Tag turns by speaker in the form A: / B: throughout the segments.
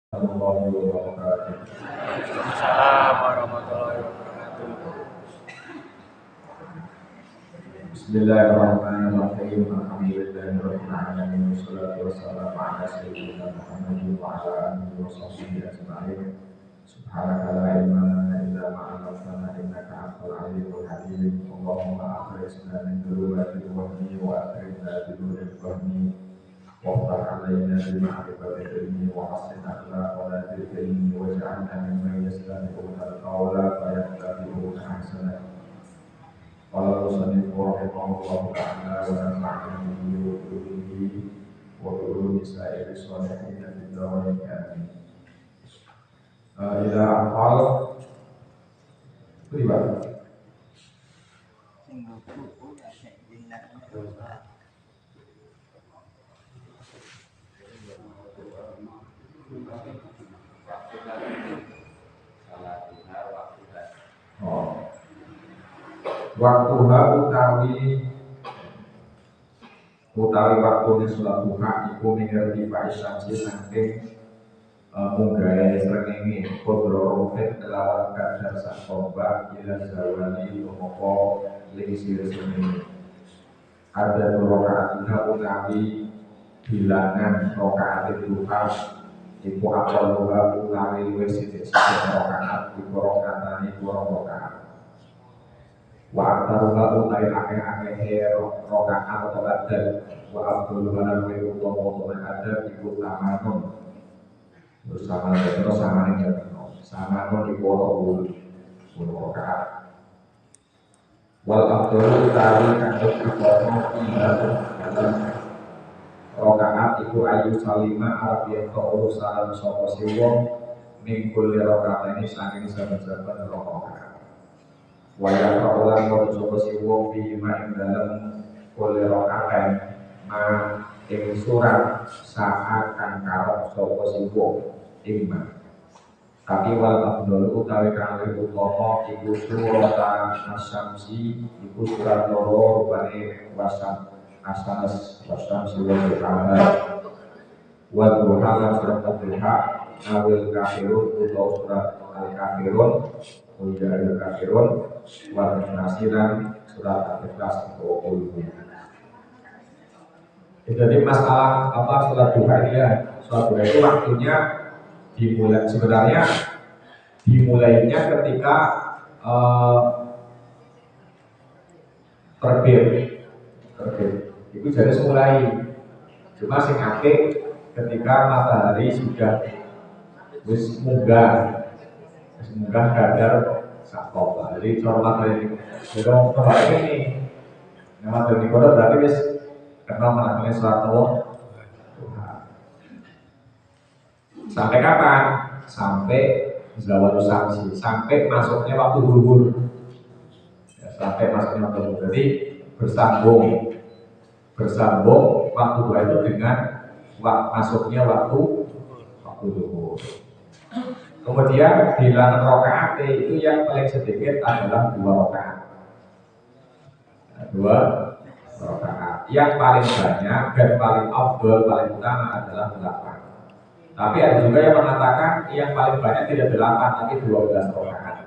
A: Warahmatullahi wabarakatuh.
B: Waalaikumsalam warahmatullahi wabarakatuh.
A: Bismillahirrahmanirrahim. Alhamdulillahirabbil alamin. Wassalatu wassalamu ala sayyidina Muhammadin wa ala alihi wa sahbihi ajma'in. Subhanaka la ilma lana illa ma 'allamtana innaka antal alimul hakim. Allahumma akhrijna min dhulumatil wahmi wa akrimna bi nuril fahmi. وافتح علينا بمعرفة العلم وحسن أخلاقنا بالعلم واجعلنا ممن يستمعون القول فيتبعون أحسنه. قال المصنف رحمه الله تعالى ونفعنا به وعلومه وعلوم سائر الصالحين في الدارين آمين. إلى أقوال pribadi. Waktuha utawi waktune sholat duha iku mingerti Pak Isyamsi saking munggahe srengenge kodro rofet kelawan kadar sak tombak ila zawali tumoko lingsir semene. Ada rakaat utawi bilangan rakaat duha iku aqalluha utawi wis sithik-sithik rakaat iku rakaatane rakaat. Wa aktaruha utai akeh-akeh rokaat atau adab wa abdul banan wa utama adab iku tamanun bersama terus sama ini sama non di puluh rokaat wal abdul utai kandung utama dalam rokaat iku ayu salima arab yang ta'ulu salam sopo siwong mingkul rokaat ini saking saben-saben rokaat wayang kaulan mau coba si wong bima ing dalam kolero akan ma ing surat seakan karep sapa si wong ing tapi wal abdul utawi kang utama iku surat asyamsi iku surat loro rupane wasam asanas wasam si wong kabar wa duha lan surat duha awil kafirun utawa surat al kafirun ujar al kafirun wa nasiran surat al-ikhlas itu. Jadi masalah apa sholat duha ini ya, sholat duha itu waktunya dimulai sebenarnya dimulainya ketika terbit itu jadi mulai cuma sing akeh ketika matahari sudah wis munggah kadar sakop. Jadi cara matahari kalau kembali ini matahari kodok berarti wis kenal menangani sholat duha. Sampai kapan? Sampai zawal samsi, sampai masuknya waktu zuhur. Ya, sampai masuknya waktu zuhur. Jadi bersambung waktu duha itu dengan masuknya waktu zuhur. Kemudian bilangan rokaat itu yang paling sedikit adalah 2 rokaat. 2 rokaat. Yang paling banyak dan paling afdol, paling utama adalah 8. Tapi ada juga yang mengatakan yang paling banyak tidak 8 tapi 12 rokaat.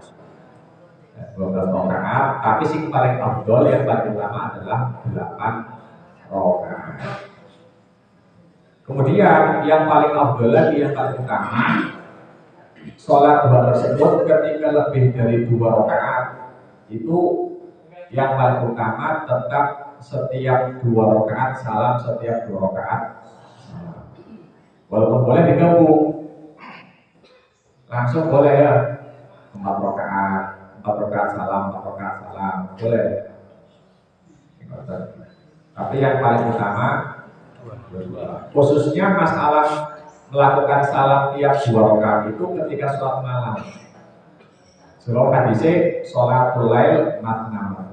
A: 12 rokaat, tapi sing paling afdol yang paling utama adalah 8 rokaat. Kemudian yang paling afdol lagi, yang paling utama, sholat duha tersebut ketika lebih dari 2 rakaat itu yang paling utama tetap setiap 2 rakaat salam, setiap 2 rakaat salam. Walaupun boleh digabung langsung boleh ya 4 rakaat salam, 4 rakaat salam boleh. Tapi yang paling utama khususnya masalah melakukan salam tiap 2 rakaat itu ketika sholat malam. Surah hadisnya sholatul lail matna.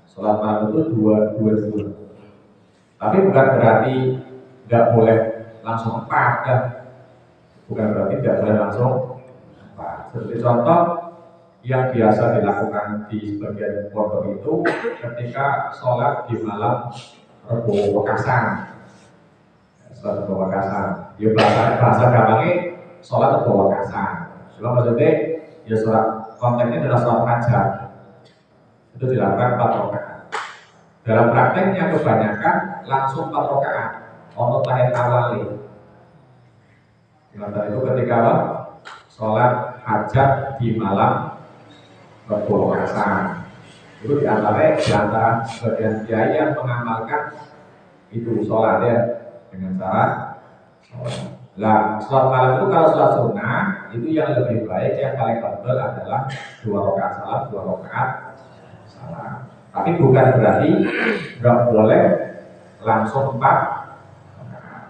A: Sholat malam itu 2. Tapi bukan berarti tidak boleh langsung 4 kan? Bukan berarti tidak boleh langsung 4. Seperti contoh yang biasa dilakukan di sebagian pondok itu ketika sholat di malam Rebo Wekasan. Sholat Rebo Wekasan. Ya bahasa gampangnya sholat atau wakasan. Cuma maksudnya ya sholat konteksnya adalah sholat hajat itu dilakukan 4 rakaat. Dalam prakteknya kebanyakan langsung 4 rakaat untuk tahiyat awal. Itu ketika sholat hajat di malam berpuasa. Itu di antara sebagian kiai yang mengamalkan itu sholat ya dengan cara sholat. Lah, sholat malam itu kalau sholat sunnah itu yang lebih baik, yang paling afdal adalah 2 rakaat salam, 2 rakaat salam. Tapi bukan berarti nggak boleh langsung 4 rakaat.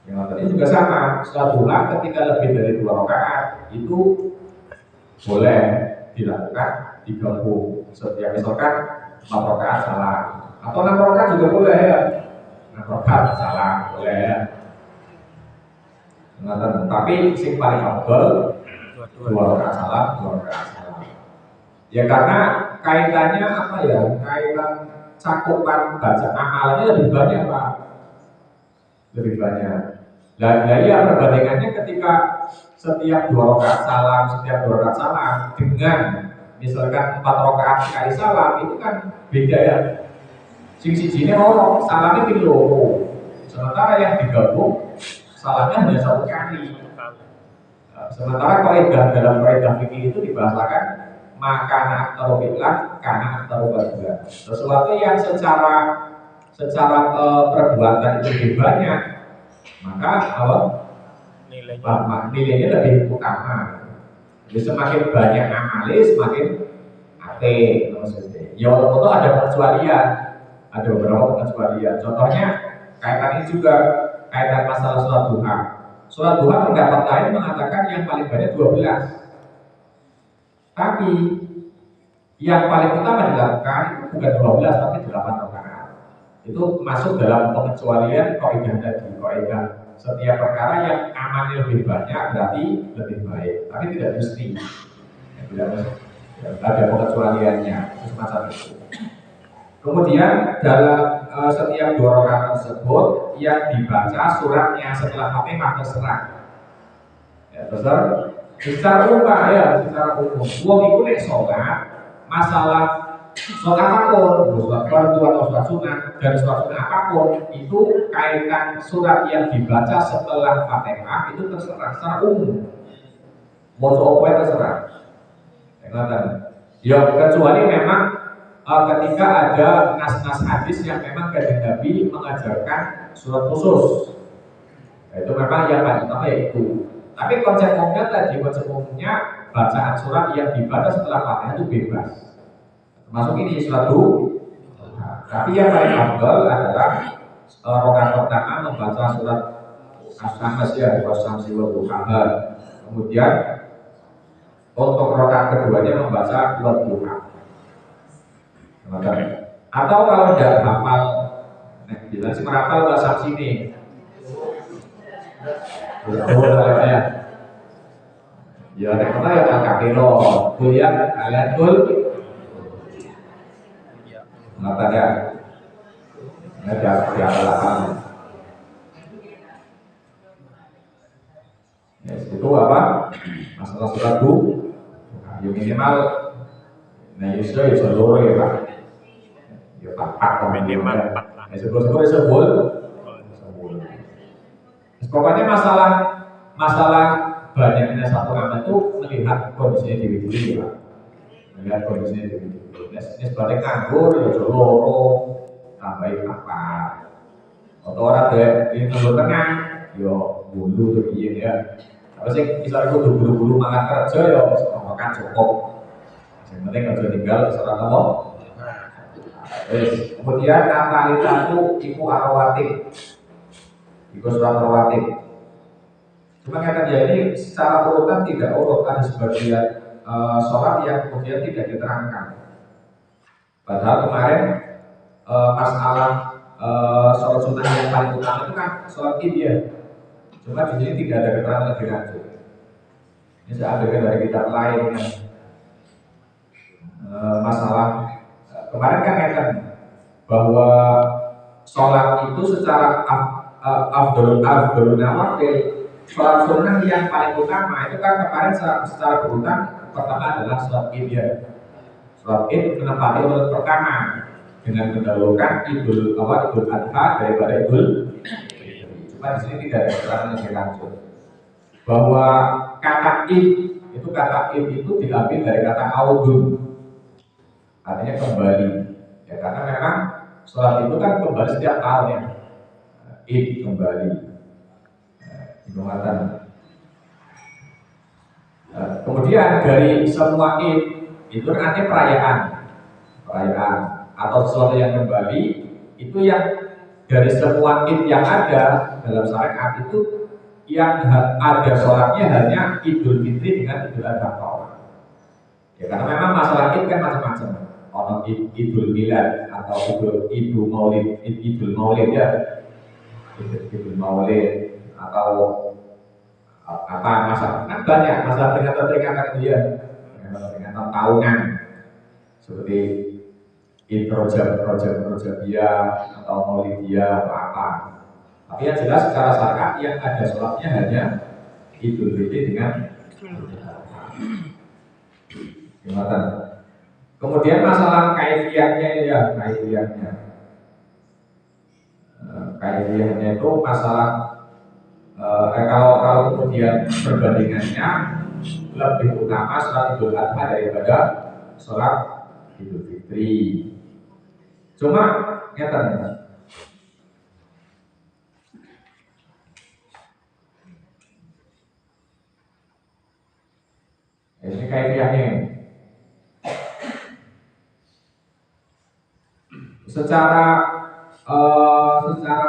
A: Yang tadi juga sama, sholat duha ketika lebih dari 2 rakaat itu boleh dilakukan digabung. Setiap misalkan 4 rakaat salam atau 6 rakaat juga boleh ya. 6 rakaat salam boleh ya. Tapi sing paling afdal 2 rakaat salam, 2 rakaat salam. Ya karena kaitannya apa ya? Kaitan cakupan baca amalannya lebih banyak Pak. Lebih banyak. Dan ya perbandingannya ketika setiap 2 rakaat salam, setiap 2 rakaat salam dengan misalkan 4 rakaat sekali salam itu kan beda ya. Sing sijine loro, salamnya ping loro. Sementara yang digabung salamnya hanya 1 kali. Sementara dalam kaidah fikih itu dibahasakan makana aktaru bi'lah kana aktaru badula. Sesuatu yang secara perbuatan itu lebih banyak, maka nilainya lebih utama. Jadi semakin banyak amali semakin ate maksudnya. Ya walaupun itu ada pengecualian, ada beberapa pengecualian. Contohnya kaitan ini juga kaitan masalah sholat duha. Sholat duha pendapat lain mengatakan yang paling banyak 12. Tapi yang paling utama dilakukan itu bukan 12 tapi 8 rakaat. Itu masuk dalam pengecualian kaidah tadi. Kaidah setiap perkara yang amannya lebih banyak berarti lebih baik. Tapi tidak mesti. Tidak mesti. Ada pengecualiannya. Itu semacam itu. Kemudian dalam setiap 2 rakaat tersebut yang dibaca suratnya setelah Fatihah terserah. Ya, terserah. Secara umum, wong iku nek sholat masalah sholat apapun, sholat fardu atau sholat sunnah dan sholat sunnah apapun itu kaitan surat yang dibaca setelah Fatihah itu terserah secara umum. Mau apa terserah. Ya kecuali memang ketika ada nas-nas hadis yang memang Kanjeng Nabi mengajarkan surat khusus, itu memang yang paling utama yaitu. Tapi konsep umumnya tadi, konsep umumnya bacaan surat yang dibaca setelah Fatihah itu bebas. Termasuk ini surat duha. Tapi yang paling afdal adalah rakaat pertama membaca surat As-Samsi ya, As-Samsi wa duha. Kemudian untuk rakaat keduanya membaca surat duha. Atau kalau tidak hafal, jelas merapal bahasa sini. Ya, nek kota ya tak kapelo, kuliah kalian kul. Mata ya. Ada peralatan. Ya, itu apa? Masalah surat du. Ya minimal. Nah, Yusuf ya seluruh ya Pak. Ya Pak minimal 4 lah. Ya sebelum sebul. Pokoknya masalah banyaknya satu amal itu melihat kondisinya diri ya. Melihat kondisinya diri. Ini sebagai nganggur ya loro tambahin apa. Atau orang di nganggur tenang, yo bulu tuh ya. Tapi sih misalnya itu bulu-bulu makan kerja ya makan cukup. Yang penting nggak tinggal serah kamu. Kemudian kata itu iku arowatik. Itu surat rawatib. Cuma kata dia ini secara urutan tidak urut, ada sebagian sholat yang kemudian tidak diterangkan. Padahal kemarin masalah sholat sunnah yang paling utama itu kan sholat id ya. Cuma di sini tidak ada keterangan lebih lanjut. Ini saya ambilkan dari kitab lain yang masalah kemarin kan katakan bahwa sholat itu secara afdolun nawafil sholat sunnah yang paling utama itu kan kemarin secara berulang pertama adalah sholat id ya. Sholat id menempati urut pertama dengan mendahulukan idul adha daripada idul fitri. Cuma di sini tidak ada keterangan lebih lanjut bahwa kata id itu diambil dari kata audun, artinya kembali. Ya karena memang sholat itu kan kembali setiap tahun ya. Id kembali. Jumatan. Kemudian dari semua id itu artinya perayaan atau sesuatu yang kembali itu yang dari semua id yang ada dalam syariat itu yang ada sholatnya hanya Idul Fitri dengan Idul Adha. Ya karena memang masalah id kan macam-macam. Ono Idul Milad atau Idul Maulid ya, Idul Maulid atau apa masalah kan banyak masalah peringatan itu ya, peringatan tahunan seperti Rojabiyah atau Maulidiyah atau apa. Tapi yang jelas secara syariat yang ada sholatnya hanya Idul Fitri dengan Jumatan. Kemudian masalah kaifiyahnya ya, kaifiyahnya itu masalah kalau kemudian perbandingannya lebih utama sholat Idul Adha daripada sholat Idul Fitri. Cuma nyata ini kaifiyahnya. Secara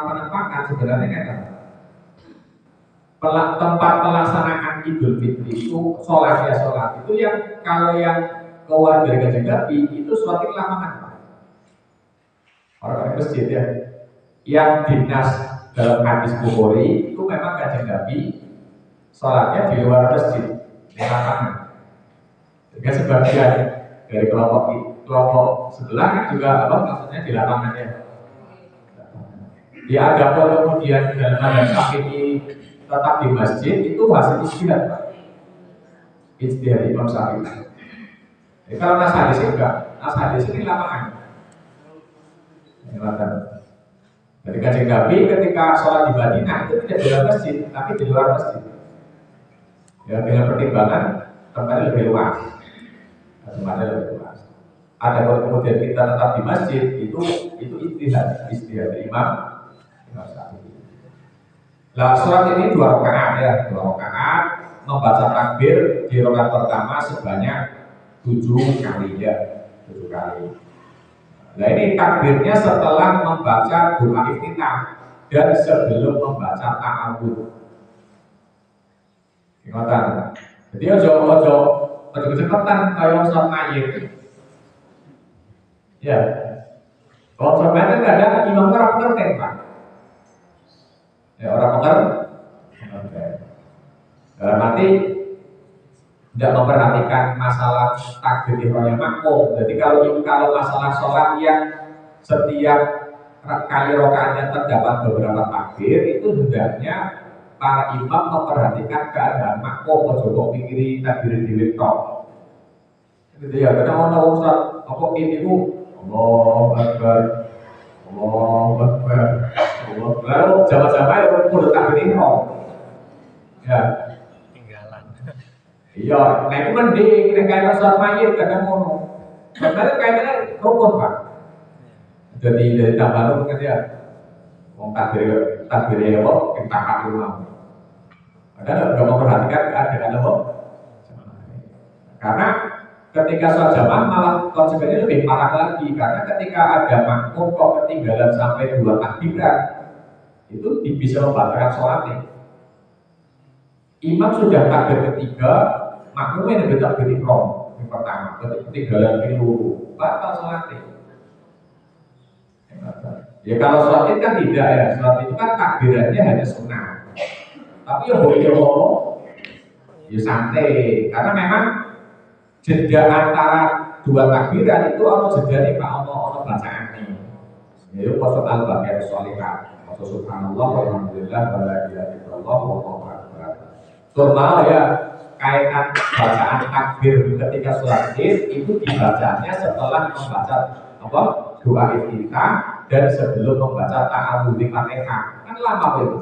A: penempatan sebenarnya kan tempat pelaksanaan Idul Fitri itu sholat itu yang kalau yang keluar dari Kanjeng Nabi itu sholat di lapangan orang masjid ya. Yang dinas dalam hadis Bukhari itu memang Kanjeng Nabi sholatnya di luar masjid di lapangan. Juga sebagian dari kelompok sebelah kan juga maksudnya di lapangannya. Ya ada kemudian dalam mazhab Syafi'i tetap di masjid itu hasil ijtihad Pak. Ijtihad Imam Syafi'i. Jadi kalau nas hadis ini lapangan. Jadi Kanjeng Nabi ketika sholat di Madinah itu tidak di dalam masjid, tapi di luar masjid. Ya dengan pertimbangan tempatnya lebih luas. Ada kemudian kita tetap di masjid itu ijtihad Imam Syafi'i. Nah, sholat ini 2 rakaat ya, 2 rakaat membaca takbir di rakaat pertama sebanyak 7 kali ya, 7 kali. Nah ini takbirnya setelah membaca doa iftitah dan sebelum membaca ta'awudz. Ingatan. Jadi ojo cepetan kayak sholat mayit. Ya. Kalau sholat mayit kan ada imam orang pengertian Pak. Ya orang pengertian. Dalam arti tidak memperhatikan masalah takbir ihramnya makmum. Jadi kalau masalah sholat yang setiap kali rakaatnya terdapat beberapa takbir itu hendaknya para imam memperhatikan keadaan makmum, ojo kok pikiri takbir dhewe tok. Jadi ya karena ono ustaz apa ini ku Allahu Akbar. Lalu jamaah-jamaah itu kudu takbir ihram. Ya. Iya, nah itu mending kaitan sholat mayit kadang ngono. Sebenarnya kaitannya rukun Pak. Jadi dari tambahan kan ya, mau takbir ya kok kita akan mau. Padahal nggak memperhatikan keadaan apa. Karena ketika sholat jamaah malah konsekuensinya lebih parah lagi. Karena ketika ada makmum kok ketinggalan sampai 2 takbiran, itu bisa membatalkan sholatnya. Imam sudah takbir ketiga, makmumnya lebih takbir ihram yang pertama, ketinggalan keliru, batal sholatnya. Ya kalau sholat itu kan tidak ya, sholat itu kan takbirannya hanya sunnah. Tapi ya boleh ya santai, karena memang jeda antara 2 takbiran itu ono jedane Pak, ono bacaane. Yaitu qasat al-baqiyah sholihah. Subhanallah walhamdulillah wa la ilaha illallah wallahu akbar. Normal ya, kaitan bacaan takbir ketika sholat id itu dibacanya setelah membaca apa doa iftitah dan sebelum membaca ta'awudz Fatihah. Kan lama itu.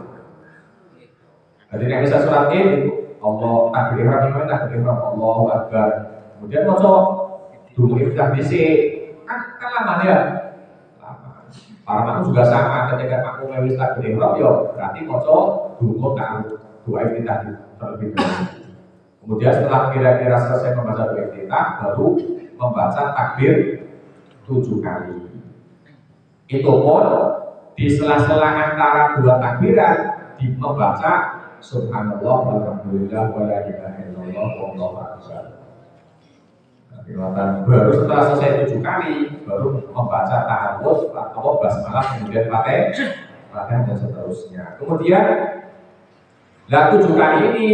A: Jadi nek bisa sholat id itu Allah takbir ihram takbir ihram Allahu akbar. Kemudian maca doa iftitah dhisik. Kan lama ya. Lama. Para makmum juga sama ketika makmum wis takbir ihram yo berarti maca doa ta'awudz doa iftitah terlebih dahulu. Kemudian setelah kira-kira selesai membaca doa iftitah baru membaca takbir 7 kali. Itu pun di sela-sela antara dua takbiran membaca subhanallah walhamdulillah wala ilaha illallah wallahu akbar. Baru setelah selesai 7 kali baru membaca ta'awudz atau basmalah kemudian Fatihah dan seterusnya. Kemudian 7 kali ini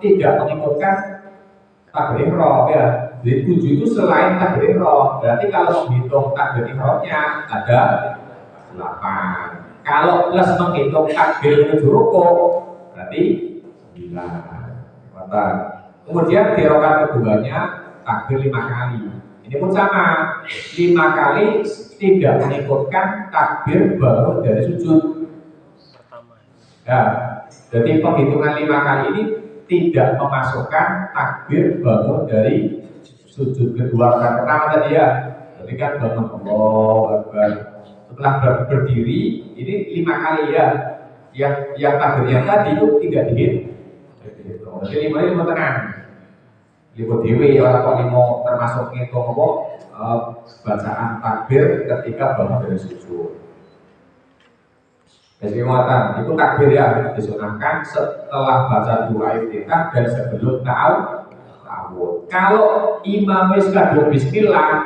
A: tidak mengikutkan takbir ihram ya. Jadi 7 itu selain takbir ihram. Berarti kalau menghitung takbir ihramnya ada 8. Kalau plus menghitung takbir menuju rukuk berarti 9. Kemudian di rakaat keduanya takbir 5 kali. Ini pun sama, 5 kali tidak mengikutkan takbir bangun dari sujud. Ya, jadi penghitungan 5 kali ini tidak memasukkan takbir bangun dari sujud kedua rakaat pertama tadi ya. Jadi kan bangun Allahu Akbar. Setelah berdiri ini 5 kali ya. Yang takbirnya tadi itu tidak dihitung. Jadi 5 ini mau tenang. Lihat dewi orang kok limo termasuk ngitung apa bacaan takbir ketika bangun dari sujud. Jadi muatan itu takbir ya disunahkan setelah baca doa iftitah dan sebelum ta'awudz. Kalau imam wis kadung bismillah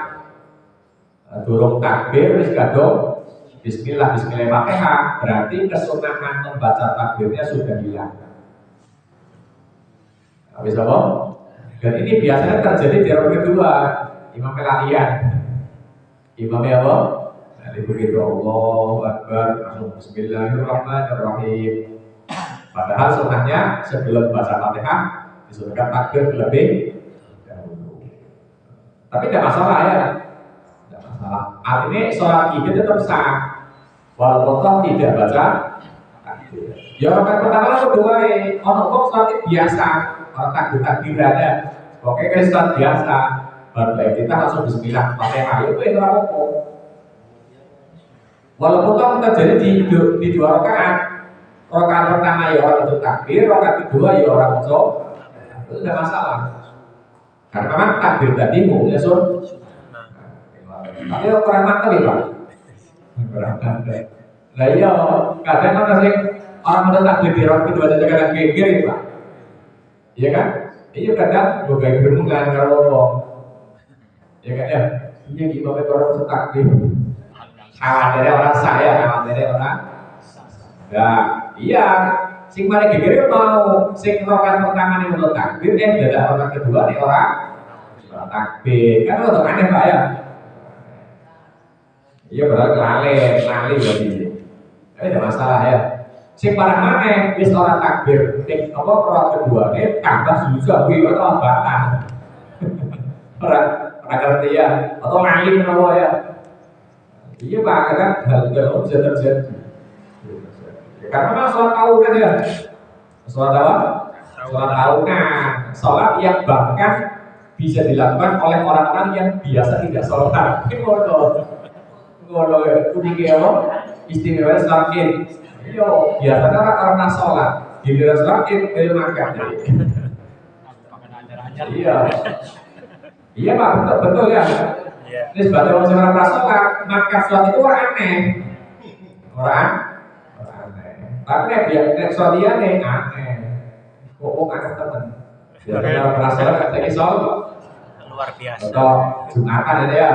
A: durung takbir wis kadung bismillah Fatihah berarti kesunahan membaca takbirnya sudah hilang. Habis apa? Dan ini biasanya terjadi di rakaat kedua, imam pelarian. Imamnya apa? Jadi begitu Allahu Akbar, langsung Bismillahirrahmanirrahim. Padahal sunnahnya sebelum baca Fatihah disunahkan takbir terlebih dahulu. Tapi tidak masalah ya, tidak masalah. Artinya sholat id tetap sah, walaupun tidak baca takbir. Ya rakaat pertama kedua, orang kok sholat id biasa. Orang takbir-takbiran ya, oke kan sholat biasa. Baru kita langsung Bismillah Fatihah itu orang apa? Walaupun toh terjadi di 2 rakaat. Rakaat pertama ya orang itu takbir, rakaat kedua ya orang itu tidak masalah. Karena memang takbir tadi hukumnya tapi orang mata ya Pak. Orang mata. Lah iya, kadang kan orang itu takbir di rakaat kedua saja kadang geger ya Pak. Iya kan? Iya kadang berbagi bermungan kalau ya kan ya. Ini gimana orang itu takbir. Dari orang saya, dari orang nah, iya, sing paling geger mau, sing rakaat pertama nih untuk takbir, dadak rakaat kedua nih orang takbir, kan untuk aneh Pak ya? Iya berarti lali berarti, tapi tidak masalah ya. Sing parah mana, bis orang takbir, apa rakaat kedua nih tambah susah, atau batang, orang ngerti ya, atau lali menawar ya. Iya Pak, kan hal-hal bisa terjadi. Karena memang sholat tahunan ya. Sholat apa? Sholat tahunan. Sholat yang bahkan bisa dilakukan oleh orang-orang yang biasa tidak sholat. Ini ngono ya. Kuningnya apa? Istimewa sholat id. Iya, biasanya orang sholat. Giliran sholat id, makan. Iya. Iya Pak, betul ya. Ini sebagai orang prasolat, maka sholat itu orang aneh. Orang aneh. Tapi nek sholat dia aneh. Kok aneh teman. Biasanya orang prasolat katanya sholat
B: luar biasa.
A: Atau Jumatan ada ya.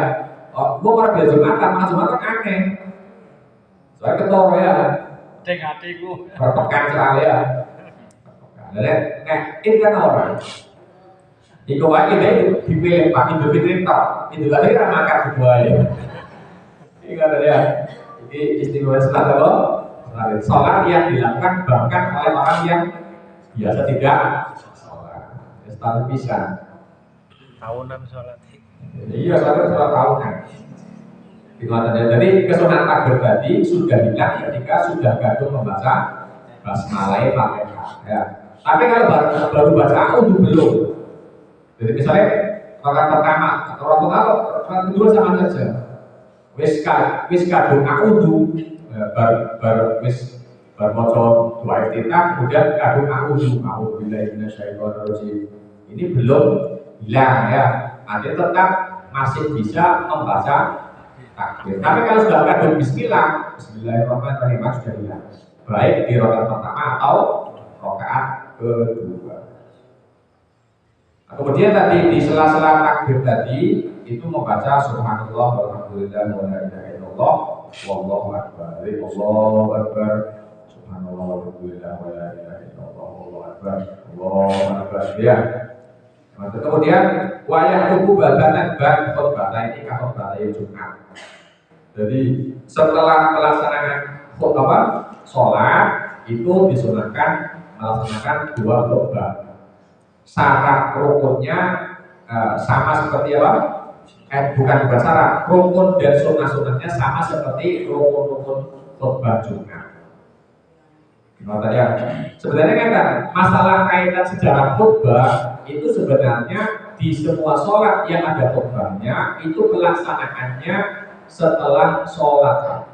A: Oh, gua orang biasa Jumatan, malah Jumatan aneh. Soalnya ketoro ya.
B: Deng hatiku.
A: Berpekan sekali ya. Nek ini kan orang. Iku wae deh dipilih Pak Idul Fitri tok. Idul Adha ra makan kedua ya. Ini kan ya. Ini istimewa sholat apa? Sholat yang dilakukan bahkan oleh orang yang biasa tidak sholat. Setahun pisan.
B: Tahunan sholat.
A: Iya, sholat tahunan. Jadi kesunatan takbir tadi sudah hilang ketika sudah gaduh membaca basmalah Fatihah. Ya. Tapi kalau baru baca a'udzu belum. Jadi misalnya rakaat pertama atau rakaat kedua sama saja. Wis kadung a'udzu bar maca doa iftitah kemudian kadung a'udzu billahi minasyaitonir rajim. Ini belum hilang ya. Artinya tetap masih bisa membaca takbir. Tapi kalau sudah kadung bismillahirrahmanirrahim sudah hilang. Baik di rakaat pertama atau rakaat kedua. Kemudian tadi di sela-sela takbir tadi itu membaca subhanallah walhamdulillah wa la ilaha illallah wallahu akbar. Allahu akbar subhanallah walhamdulillah wa la ilaha illallah wallahu akbar ya. Kemudian wayah tubuh badanan ban khutbah ini khutbah Jumat. Jadi setelah pelaksanaan khutbah sholat itu disunahkan melaksanakan dua khutbah. Syarat rukunnya sama seperti apa? Bukan syarat, rukun dan sunnah-sunnahnya sama seperti rukun-rukun khutbah Jumat. Gimana ya? Sebenarnya kan masalah kaitan sejarah khutbah itu sebenarnya di semua sholat yang ada khutbahnya itu pelaksanaannya setelah sholat.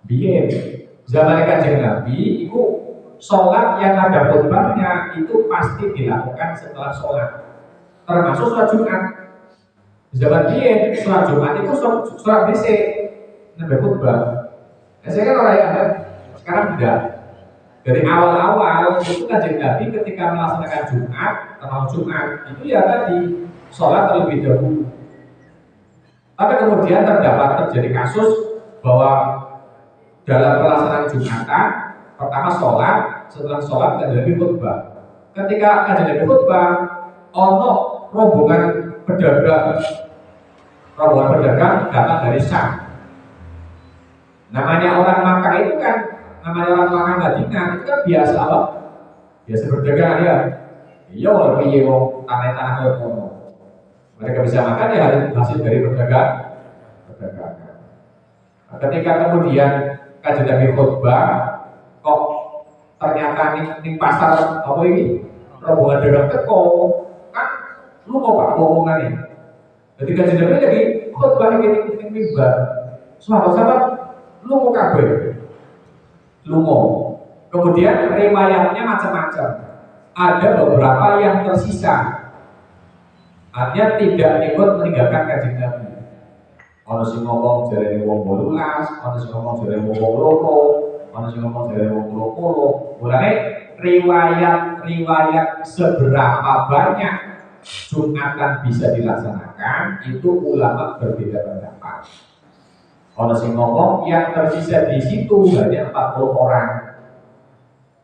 A: Biar zaman Kanjeng Nabi itu sholat yang ada khutbahnya itu pasti dilakukan setelah sholat, termasuk sholat Jumat. Zaman dia sholat Jumat itu sholat dhisik nabi khutbah. Saya kan orang yang sekarang tidak. Dari awal-awal itu Kanjeng Nabi ketika melaksanakan Jumat, termasuk Jumat itu ya tadi sholat terlebih dahulu. Tapi kemudian terjadi kasus bahwa dalam pelaksanaan Jumatan pertama sholat, setelah sholat Kanjeng Nabi khutbah. Ketika Kanjeng Nabi khutbah, ono rombongan pedagang datang dari Syam. Namanya orang Makkah itu kan, namanya orang Makkah Madinah itu kan biasa apa? Biasa berdagang ya. Iya, wong piye wong tanah-tanah koyo ngono. Mereka bisa makan ya hasil dari perdagangan. Ketika kemudian Kanjeng Nabi khutbah, kok ternyata ning pasar apa ini rombongan dagang teko kan lu mau pak omongan ini. Jadi Kanjeng Nabi lagi khutbah ning mimbar. Sahabat-sahabat lu mau kabeh. Lu mau. Kemudian riwayatnya macam-macam. Ada beberapa yang tersisa. Artinya tidak ikut meninggalkan Kanjeng Nabi. Ono sing ngomong jarene wong 18, ono sing ngomong jarene wong 8, ono sing ngomong jarene wong 20. Mulane riwayat seberapa banyak Jumatan bisa dilaksanakan itu ulama berbeda pendapat. Ono sing ngomong yang tersisa di situ hanya 40 orang.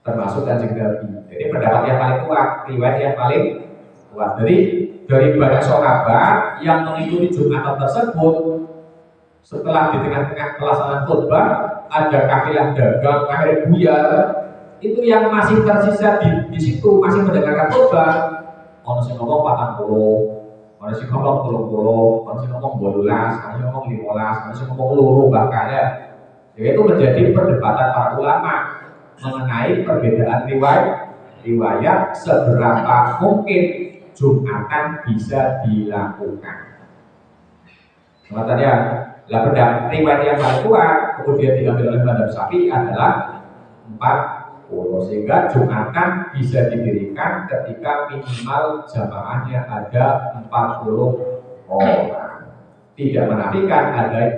A: Termasuk Kanjeng Nabi. Jadi pendapat yang paling kuat, riwayat yang paling kuat. Jadi dari banyak sahabat yang mengikuti Jumatan tersebut, setelah di tengah-tengah pelaksanaan khutbah ada kafilah dagang, kafilah buyar, itu yang masih tersisa di situ masih mendengarkan khutbah. Ono sing ngomong 40, ono sing ngomong 30, ono sing ngomong 12, ono sing ngomong 15, ono sing ngomong loro bahkan ya. Itu menjadi perdebatan para ulama mengenai perbedaan riwayat seberapa mungkin Jumatan bisa dilakukan. Makanya pendapat riwayat yang paling kuat kemudian diambil oleh mazhab Syafi'i adalah 40, sehingga Jumatan bisa didirikan ketika minimal jamaahnya ada 40 orang. Tidak menafikan ada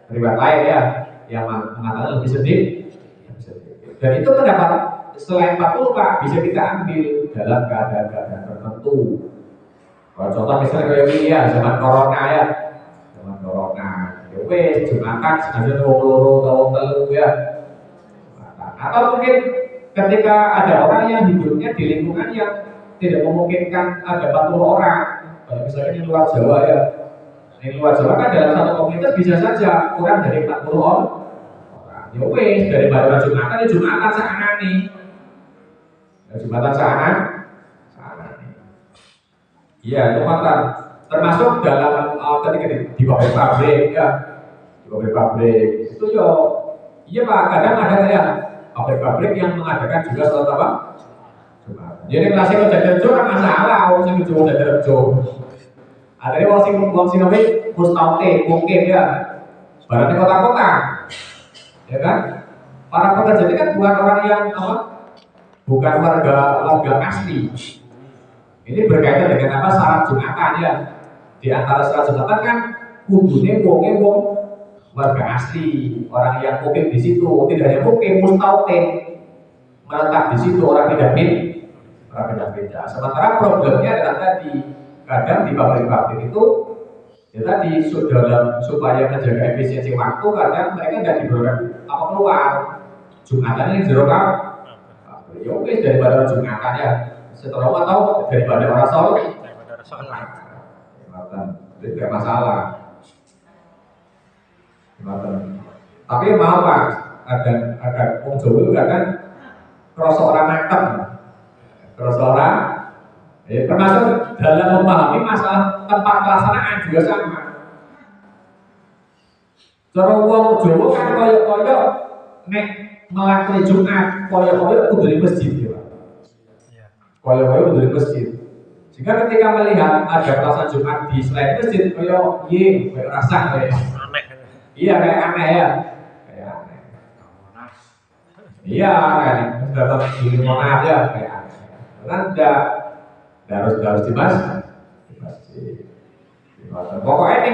A: riwayat lain ya yang mengatakan lebih sedikit. Dan itu pendapat selain 40 Pak bisa kita ambil dalam keadaan-keadaan tertentu. Kalau contoh misalnya kayak ini ya zaman corona ya, wes Jumatan sengaja wong telu ya. Atau mungkin ketika ada orang yang hidupnya di lingkungan yang tidak memungkinkan ada 40 orang, misalnya di luar Jawa ya. Di luar Jawa kan dalam satu komunitas bisa saja kurang dari 40 orang. Ya wes daripada Jumatan ya Jumatan saknane. Jumatan sana. Iya, Jumatan. Termasuk dalam ketika di pabrik ya, di pabrik itu yo, iya Pak, kadang ada kayak pabrik-pabrik yang mengadakan juga sholat apa? Jumatan. Jadi kelasnya kerja kerja kan masalah, orang sing kerja kerja. Akhirnya wong sing mustaute, mungkin ya, barangnya kota-kota, ya kan? Para pekerja ini kan bukan orang yang apa? Bukan warga asli. Ini berkaitan dengan apa? Syarat Jumatan ya. Di antara syarat Jumatan kan kudune wong warga asli, orang yang mukim di situ, tidak hanya mukim, mustautin menetap di situ, orang tidak beda. Sementara problemnya adalah tadi kadang di pabrik-pabrik itu ya tadi dalam supaya menjaga efisiensi waktu kadang mereka tidak diberikan apa keluar Jumatannya yang jero kan ya oke daripada Jumatan ya setelah atau daripada orang sholat Jumatan itu tidak masalah Jumatan. Tapi mau Pak ada orang Jawa itu kan kerasa orang matem kerasa orang termasuk dalam memahami masalah tempat pelaksanaan juga sama. Cara wong Jawa kan koyo-koyo nek melakukan Jumat koyo-koyo kudu di masjid ya. Koyo-koyo kudu di masjid. Sehingga ketika melihat ada pelaksanaan Jumat di selain masjid koyo koyo rasa kayak aneh. Iya kayak aneh ya. Kayak aneh. Iya kan datang di Monas ya kayak aneh. Karena harus di masjid. Pokoknya ini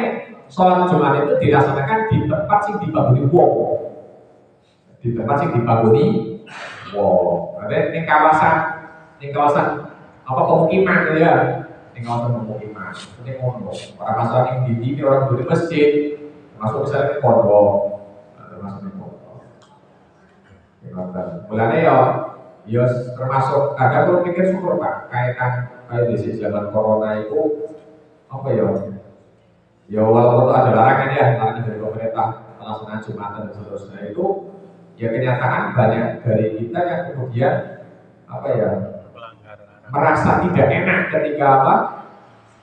A: sholat Jumat itu dilaksanakan di tempat sing dibaguni wong. Di tempat sing dibaguni wong. Ada ini kawasan apa pemukiman ya? Ini kawasan pemukiman. Ini pondok. Para masyarakat yang di orang di masjid, masuk misalnya pondok, termasuk di pondok. Mulanya ya termasuk ada perlu pikir syukur Pak kaitan kayak di zaman corona itu apa ya walaupun ada larangan dari pemerintah pelaksanaan Jumatan dan seterusnya itu ya kenyataan banyak dari kita yang kemudian apa ya merasa tidak enak ketika apa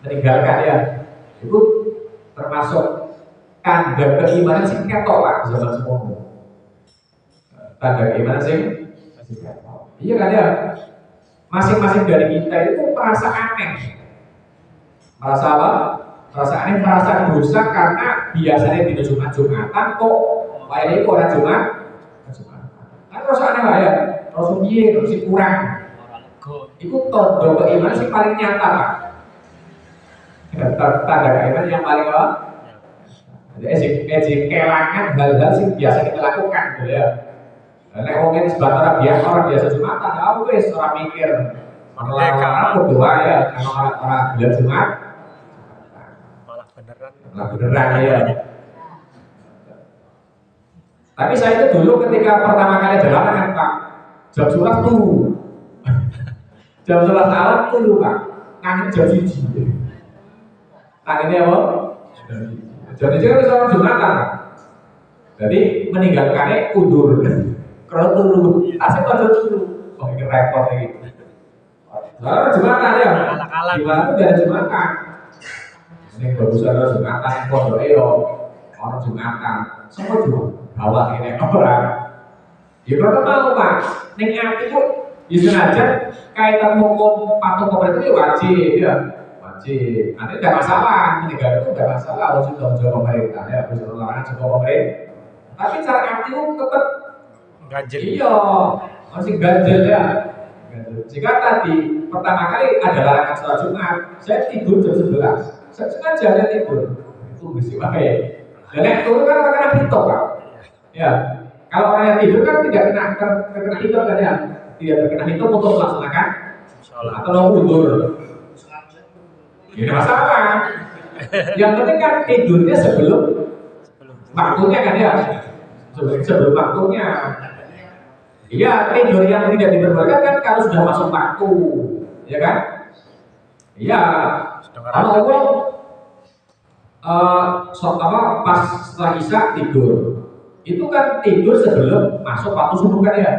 A: meninggalkan ya itu termasuk tanda keimanan sing ketok Pak zaman semono tanda keimanan sing ketok. Iya kan ya, masing-masing dari kita itu merasa aneh, merasa apa? Merasa aneh, merasa dosa karena biasanya di Jumatan kok wayahnya itu orang Jumat. Kan merasa aneh lah ya, merasa piye, merasa kurang. Itu tanda keimanan sih paling nyata Pak. Tanda keimanan yang paling apa? Jadi kelangan hal-hal yang biasa kita lakukan, gitu ya. Nek wong iki sebatara biasa orang biasa Jumatan, wis ora mikir. Malah aku doa ya, kalau orang bilang Jumat malah beneran ya. Tapi saya itu dulu ketika pertama kali jalan kan Pak, jam 11 tuh. Jam 11 malam tuh Pak, kangen jam 1. Kangennya apa? Jadi kan seorang Jumatan. Jadi meninggalkannya kundur. Kalau dulu, asik pada dulu, oh ini repot ini. Lalu Jumatan ya, gimana tuh dari Jumatan? Ini bagus ada Jumatan, pondok orang Jumatan, semua juga bawa ini orang. Ya kalau mau Pak, neng arti itu, ya sengaja kaitan hukum patuh pemerintah itu wajib ya, wajib. Nanti tidak masalah, meninggal itu tidak masalah, harus sudah pemerintah ya, harus larangan juga pemerintah. Tapi cara arti itu tetap ganjil. Iya, masih ganjil ya. Jika tadi pertama kali ada larangan sholat Jumat, saya tidur jam 11. Saya sengaja tidur. Itu mesti pakai. Dan yang turun kan kena hitung Pak. Ya, kalau orang yang tidur kan tidak kena hitung kan ya. Tidak terkena hitung untuk melaksanakan sholat atau mundur. Ini masalah. Yang penting kan tidurnya sebelum waktunya kan ya. Sebelum waktunya. Iya, tidur yang tidak diperbolehkan kan kalau sudah masuk waktu, ya kan? Iya. Kalau pas setelah Isya tidur, itu kan tidur sebelum masuk waktu subuh kan ya?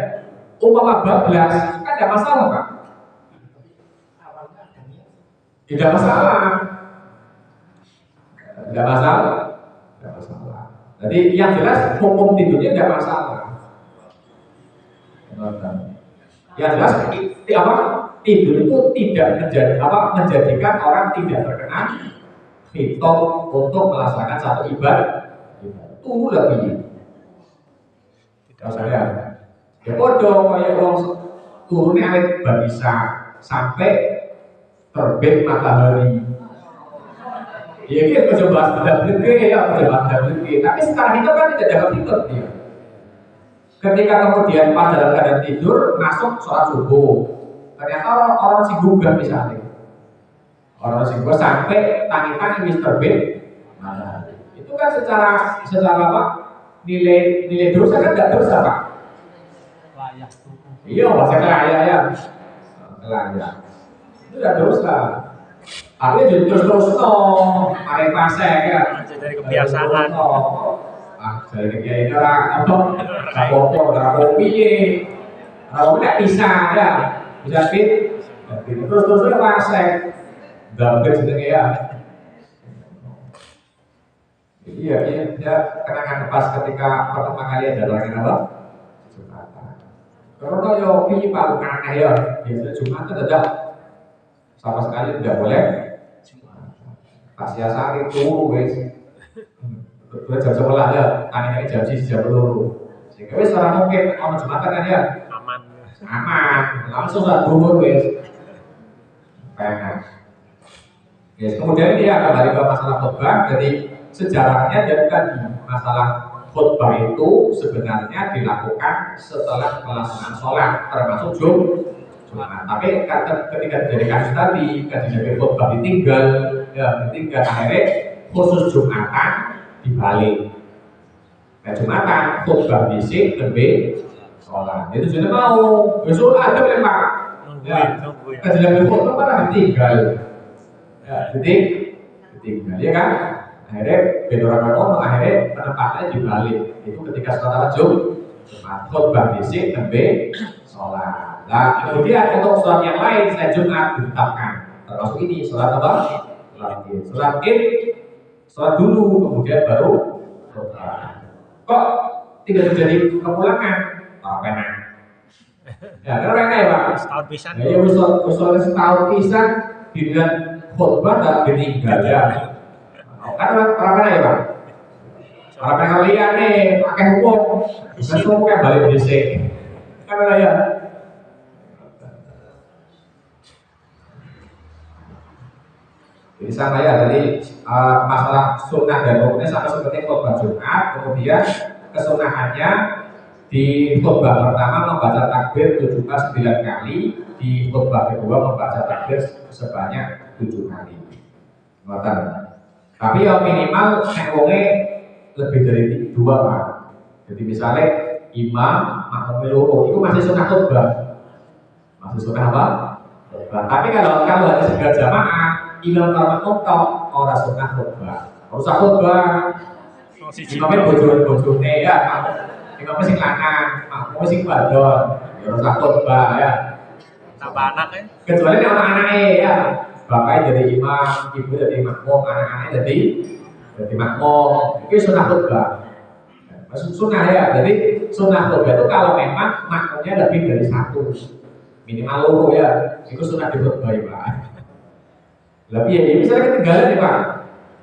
A: umpama bablas itu kan tidak masalah Pak. Tidak masalah. Tidak masalah. Tidak masalah. Jadi yang jelas hukum tidurnya tidak masalah. Yang jelas apa? Tidur itu tidak menjadikan orang tidak terkena fitrah untuk melaksanakan satu ibadah. Tunggu lagi. Tidak saya. Ya bodoh kayak orang turunnya awet bisa sampai terbit matahari. Ya kita coba WG ya, coba WG. Tapi sekarang itu kan tidak ada fitur dia. Ketika kemudian pas dalam keadaan tidur masuk sholat subuh, ternyata orang sibuk gak misalnya, orang sibuk sampai tangi-tangi Mister Bean, nah, itu kan secara apa nilai dosa kan tidak dosa Pak. Iya bahasa kelaya ya, kelaya itu tidak dosa. Artinya terus ada fase ya,
B: dari kebiasaan.
A: Jadi kayak ini orang kopi, tidak bisa ya, bisa fit, terus fase, dapat sedang ya. Iya, dia kenangan pas ketika pertama kali ada lagi apa? Jumatan. Karena yo pilih paling aneh ya, biasanya Jumatan tidak sama sekali tidak boleh. Kasih asal itu, guys. Jam 11 ya, tanya jam 1 jam 2. Sehingga wis ora mungkin ono Jumatan kan ya. Aman. Langsung sak dhuwur wis. Penak. Yes, kemudian dia kembali ke masalah khutbah. Jadi sejarahnya dari tadi masalah khutbah itu sebenarnya dilakukan setelah pelaksanaan sholat termasuk Jumat. Tapi ketika terjadi kasus tadi, ketika khutbah ditinggal akhirnya khusus Jumatan dibalik. Nah, Jumatan khutbah bisik lebih sholat. Itu sudah mau besok ada memang. Ketika khutbah malah ditinggal. Ya, ditinggal, ya kan? Akhirnya bedorang orang akhirnya penempatannya dibalik. Itu ketika sholat Jumat khutbah bisik lebih sholat. Nah, kemudian untuk sholat yang lain selain Jumat ditetapkan. Termasuk ini sholat apa? Sholat Id, sholat dulu, kemudian baru khutbah. Kok tidak terjadi kepulangan? Penak. Ya, karena ya Pak.
B: Setahun pisan.
A: Ya, usul setahun pisan dengan khutbah tak ditinggal ya. Karena apa ya Pak? Apa kalian nih pakai hukum, langsung kayak balik bisik. Karena ya. Jadi sama ya, jadi masalah sunnah dan rukunnya sama seperti khutbah Jumat. Kemudian kesunahannya di khutbah pertama membaca takbir 7 kali 9 kali, di khutbah kedua membaca takbir sebanyak 7 kali. Ngoten. Tapi yang minimal wonge lebih dari 2 Pak. Jadi misalnya imam makmum loro itu masih sunnah khutbah. Masih sunnah apa? Khutbah. Tapi kalau ada segala jamaah imam makmum tok ora sunnah khutbah. Ora usah khutbah. Imamnya bojone ya, imamnya sing lanang, makmumnya sing wadon. Ya ora usah khutbah ya.
B: Tambah anak ya.
A: Kecuali nek anake ya. Bapaknya jadi imam, ibu jadi makmum, anak-anaknya jadi makmum. Itu sunnah khutbah. Maksud sunnah ya. Jadi sunnah khutbah itu kalau memang makmumnya lebih dari 1. Minimal loro ya. Itu sunnah di khutbah ya Pak. Tapi ya misalnya ketinggalan nih Pak,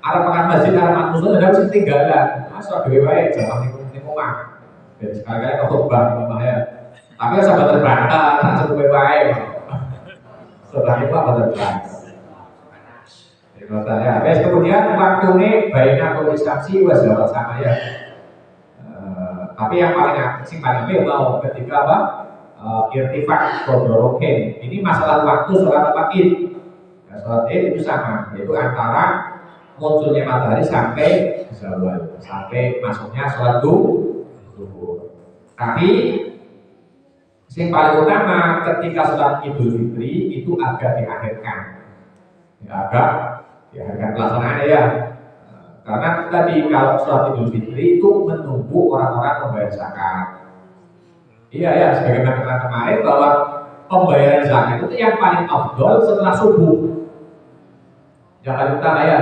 A: arah makan masjid, arah makan musuh, ada mesti ketinggalan. Masuk ke BWI, jangan di rumah. Jadi sekali-kali ke khutbah rumah ya. Tapi ya sahabat terbantah, langsung ke BWI. Setelah itu apa terbantah? Jadi ya. Kemudian waktu ini baiknya atau instansi wajar sama ya. Tapi yang paling paling mau ketika apa? Irtifak kodoroken. Ini masalah waktu sholat apa id. Sholat Id itu sama, yaitu antara munculnya matahari sampai zawal, sampai masuknya sholat zuhur. Tapi yang paling utama ketika sholat Idul Fitri itu agak diakhirkan, agak diakhirkan pelaksanaannya ya. Karena tadi kalau sholat Idul Fitri itu menunggu orang-orang membayar zakat. Iya ya, sebagaimana kita kemarin bahwa pembayaran zakat itu yang paling afdol setelah subuh. Yang paling utama ya,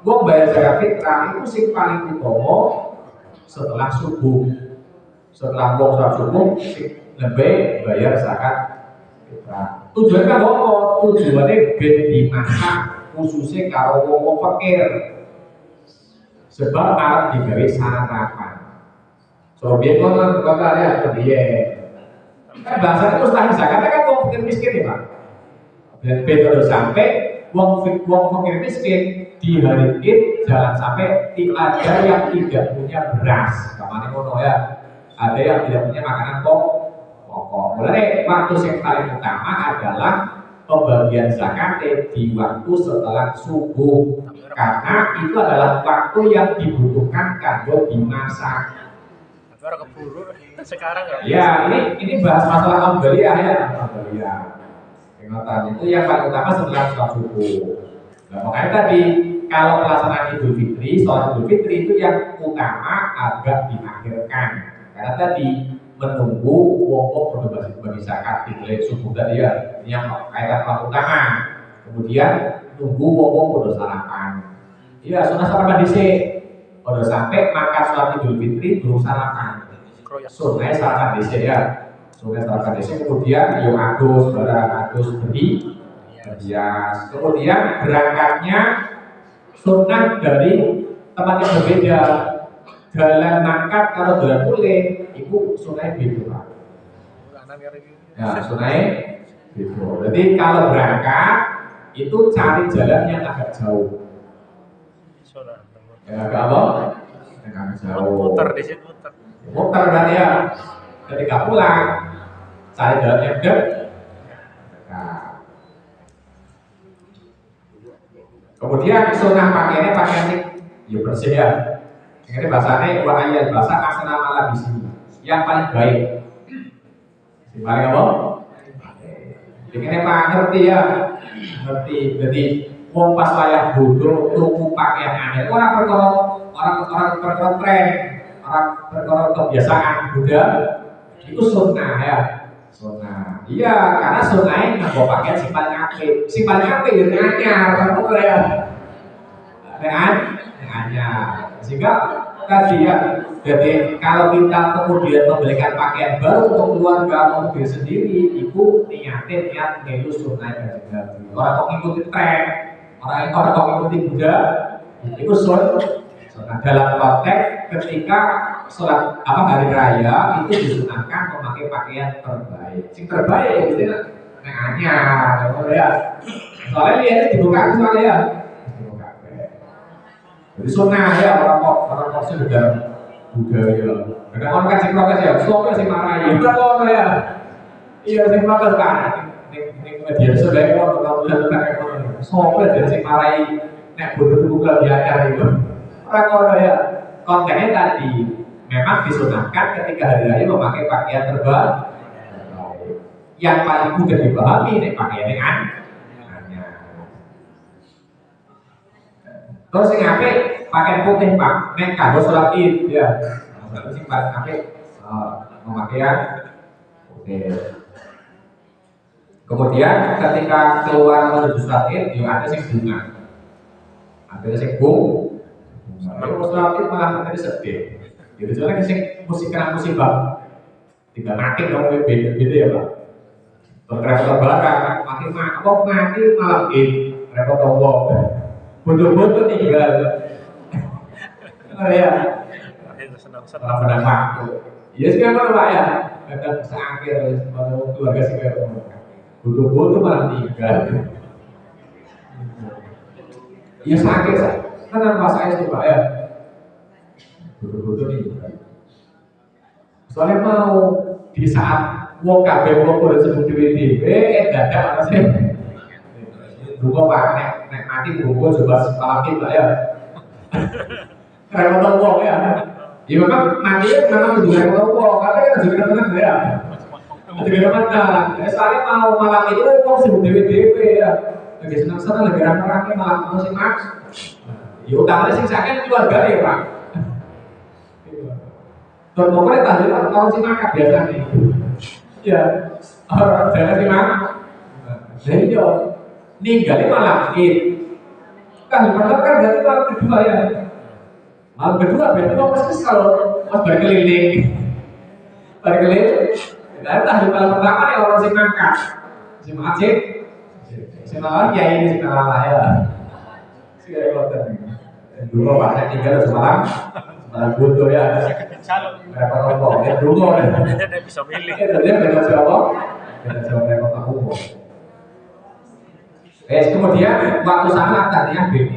A: gua bayar zakat fitrah itu sing paling utama setelah subuh. Setelah gua sholat subuh, sing lebih bayar zakat fitrah. Tujuannya apa? Tujuannya ben dimasak khususnya karo wong fakir. Sebab arep digawe sarapan. So biar kota ya dia. Kan bahasa itu mustahil zakatnya kan wong fakir miskin ya Pak. Dan betul sampai wong fakir miskin diharikin jangan sampai ada yang tidak punya beras. Kemana ngono ya? Ada yang tidak punya makanan pokok. Mulai waktu yang paling utama adalah pembagian zakat di waktu setelah subuh. Karena itu adalah waktu yang dibutuhkan kanggo dimasak.
B: Orang keburu sekarang ya.
A: Ya, ini bahas masalah ambaliyah ya, ambaliyah. Ingatan itu yang paling utama setelah sholat subuh. Nah, makanya tadi kalau pelaksanaan Idul Fitri, sholat Idul Fitri itu yang utama agak diakhirkan. Karena tadi menunggu wong berbagi zakat di mulai subuh tadi ya, ini yang kaitan paling utama. Kemudian nunggu wong bodo sarapan. Iya, sunnah sarapan dhisik. Bodo sampai makan sholat Idul Fitri belum sarapan. Sunnah sarapan dhisik ya. Sunnah sarapan dhisik kemudian yo adus beri berhias. Kemudian berangkatnya sunnah dari tempat yang berbeda. Jalan mangkat kalau jalan kulit itu sunnah beda. Ya, sunnah beda. Jadi kalau berangkat itu cari jalan yang agak jauh. Ya agak apa? Agak jauh.
B: Muter di situ muter.
A: Muter kan ya. Ketika pulang cari jalan yang dekat. Nah. Kemudian sunnah pakaiannya pakaian yang bersih ya. Ini bahasanya wa ayat bahasa asana malah di sini. Yang paling baik. Yang paling apa? Ini Pak ngerti ya. Ngerti. Jadi wong pas layak bodoh tuku pakaian aneh. Orang perkara tren, orang perkara kebiasaan Buddha itu sunnah ya. Sunnah. Iya, karena sunnahnya nganggo pakaian sing paling apik. Sing paling apik ya anyar, ngono ya. Anyar. Sehingga tadi ya, jadi kalau kita kemudian membelikan pakaian baru untuk keluarga untuk diri sendiri, itu niat melu sunnah Kanjeng Nabi. Orang kok ngikuti tren, orang kok ngikuti Buddha, itu sunnah dalam konteks ketika sholat hari raya itu disunahkan memakai pakaian terbaik. Sing terbaik itu nek anyar, ya. Soalnya lihatnya dibuka soalnya ya. Jadi sunnah ya orang sih budaya. Kadang orang kan sing protes ya, sopo sing marahi. Bukan ngono ya. Iya sing protes kan. Ning media sosial kok ora lihat kayak ngono. Sopo sing marahi nek bodoh tuku kelebihan itu. Ora ngono ya. Kontennya tadi memang disunahkan ketika hari raya memakai pakaian terbaik. Yang paling mudah dipahami nek pakaian yang terus sing apik pakaian putih Pak, nek kanggo sholat Id ya. Terus sing paling apik pemakaian putih. Kemudian ketika keluar menuju sholat Id, yo ada sing bunga. Ada sing bunga. Kalau sholat Id malah nanti sedih. Jadi soalnya sing kena musibah. Tinggal mati dong beda ya Pak. Repot barang, mati malam Id, repot tombol. Bodoh-bodoh tinggal. Oh ya. Senang waktu. Iya sih kan Pak ya. Kadang seakhir kalau keluarga sih kayak bodoh-bodoh malah tinggal. Iya sakit sih. Kan pas saya itu Pak ya. Bodoh-bodoh tinggal. Soalnya mau di saat wong kabeh wong udah sebut dhewe dadak ana sih. Buka Pak nek mati buku coba sepalaki Pak ya. Repot wong ya. Ya memang mati memang kudu repot wong, karena kan juga tenan ya. Juga tenan. Soalnya mau malam itu wong sibuk dhewe-dhewe ya. Lagi senang-senang lagi rame-rame malam mau sing Mas. Ya utamanya sing sakit keluarga ya Pak. Dan pokoknya tadi orang sing makan biasa nih. Ya, orang jangan gimana? Jadi yo, ninggalin malah kan padahal kan berarti malam kedua ya. Malam kedua berarti mau pasti kalau pas berkeliling, berkeliling. Dari tahun malam pertama nih orang sing ngangkat, si macet, si malah ya ini si malah ya. Si kota dulu pas tinggal semalam, semalam butuh ya.
B: Calon.
A: Berapa kelompok? Ya dulu.
B: Dia bisa milih.
A: Dia beda siapa? Beda siapa yang kota umum. Kemudian waktu salat tadi yang BD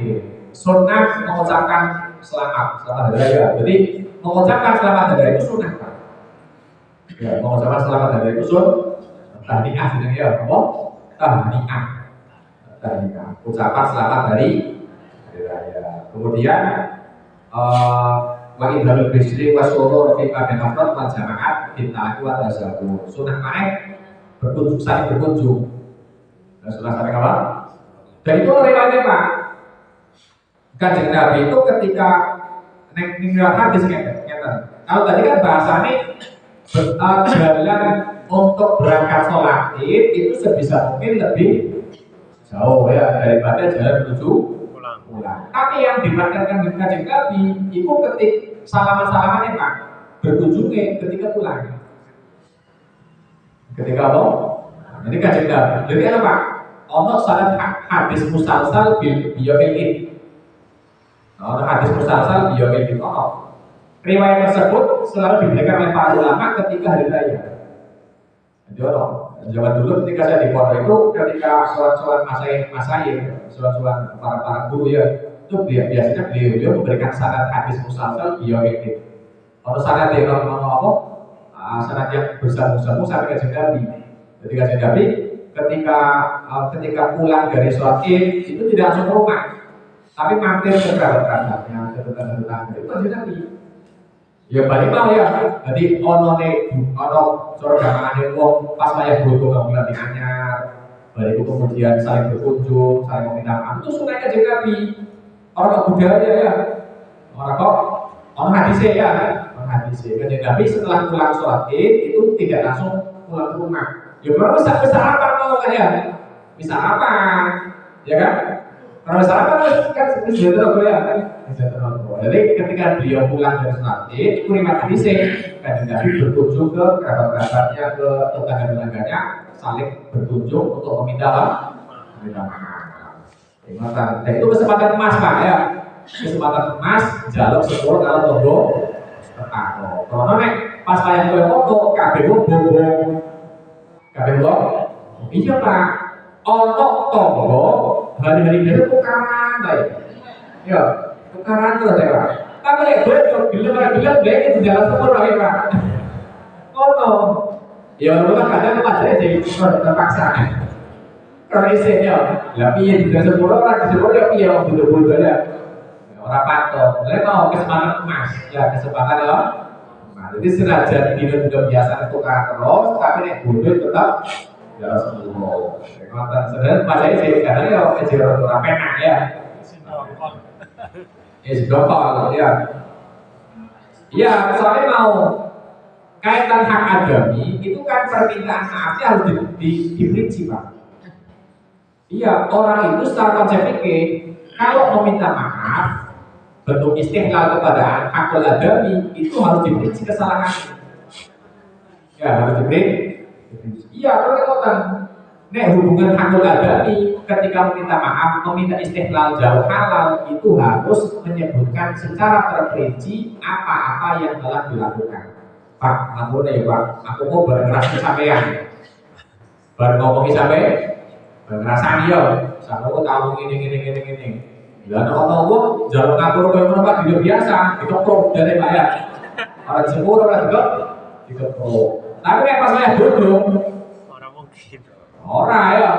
A: sunnah mengucapkan selamat hari raya. Jadi mengucapkan selamat hari raya itu sunnah. Ya, mengucapkan selamat hari raya itu sunnah. Tahniah sebenarnya ya, apa? Tahniah. Tahniah. Ucapan selamat hari raya. Kemudian wa idharul bisri wa surur fi qadan afrad wa jama'at fitnah wa tazakur. Sunnah naik berkunjung saling berkunjung. Nah, sunnah saling apa? Dan itu riwayatnya Pak. Kanjeng Nabi itu ketika ninggal hadis ngeten. Kalau tadi kan bahasanya jalan untuk berangkat sholat id itu sebisa mungkin lebih jauh ya daripada jalan menuju pulang. Tapi yang dimakankan Kanjeng Nabi itu ketika salaman-salamannya Pak berkunjungnya ketika pulang. Ketika apa? Jadi Kanjeng Nabi. Jadi apa Pak? Ono sanad hadis musalsal bil biyomil. Ono hadis musalsal biyomil ono. Riwayat tersebut selalu diberikan oleh para ulama ketika hari raya. Jadi ono zaman dulu ketika saya di pondok itu ketika sholat sholat para guru ya itu biasanya beliau memberikan sanad hadis musalsal biyomil. Ono sanad yang ono apa? Sanad yang besar-besar sampai Kanjeng Nabi. Jadi Kanjeng Nabi ketika pulang dari sholat id itu tidak langsung ke rumah, tapi mampir ke kerabat-kerabatnya, ke tetangga-tetangga itu Kanjeng Nabi. Ya balik mau ya, jadi ono surga wong pas saya butuh ngambil anyar, balik itu kemudian saling berkunjung, saling meminta maaf itu sunai Kanjeng Nabi. Orang budaya ya, orang kok orang hadisnya ya, orang hadisnya Kanjeng Nabi setelah pulang sholat id itu tidak langsung pulang ke rumah. Ya kalau bisa apa mau kan ya? Bisa apa? Ya kan? Kalau bisa apa kan bisa terus ya kan? Bisa terus. Jadi ketika beliau pulang dari sholat id, kurimat hadis Kanjeng Nabi berkunjung ke kerabat-kerabatnya, ke tetangga-tetangganya, saling berkunjung untuk meminta maaf. Dan itu kesempatan emas Pak ya. Kesempatan emas jaluk sepuluh kalau tunggu tetangga. Kalau nek pas saya foto kabeh bobo. Kabeh kok? Iya Pak. Ono tonggo hari-hari biasa tukaran bae. Ya, tukaran terus ya Pak. Tapi lek bocor bilang bae di jalan sepur wae Pak. Ono. Ya ono kadang pajare jadi terpaksa. Kalau isennya, lah piye di jalan sepur ora disepur ya piye wong butuh-butuh ya. Ora patut. Lek mau kesempatan emas, ya kesempatan ya. Jadi senajan tidak biasa tukar terus, tapi nek bodoh tetap ya Rasulullah. Kekuatan sebenarnya macamnya sih karena ya kejar orang penak ya. Dokol ya. Iya, soalnya mau kaitan hak adami itu kan permintaan maafnya harus diperinci Pak. Iya, orang itu secara konsep fikih kalau meminta maaf bentuk istihlal kepada hakul adami itu harus diperinci kesalahan. Ya harus diperinci. Iya kalau kita hubungan hakul adami ketika meminta maaf, meminta istihlal jauh halal itu harus menyebutkan secara terperinci apa-apa yang telah dilakukan. Pak, aku nih Pak, aku mau berkeras sampean. Baru ngomongin sampai berkerasan ya, sampai aku tahu ini. Dan Allah jalan ngatur kayak mana Pak tidak biasa, itu pro dari Pak ya. Orang sepuluh orang juga itu pro. Tapi pas saya bodoh,
B: Orang mungkin.
A: orang ya.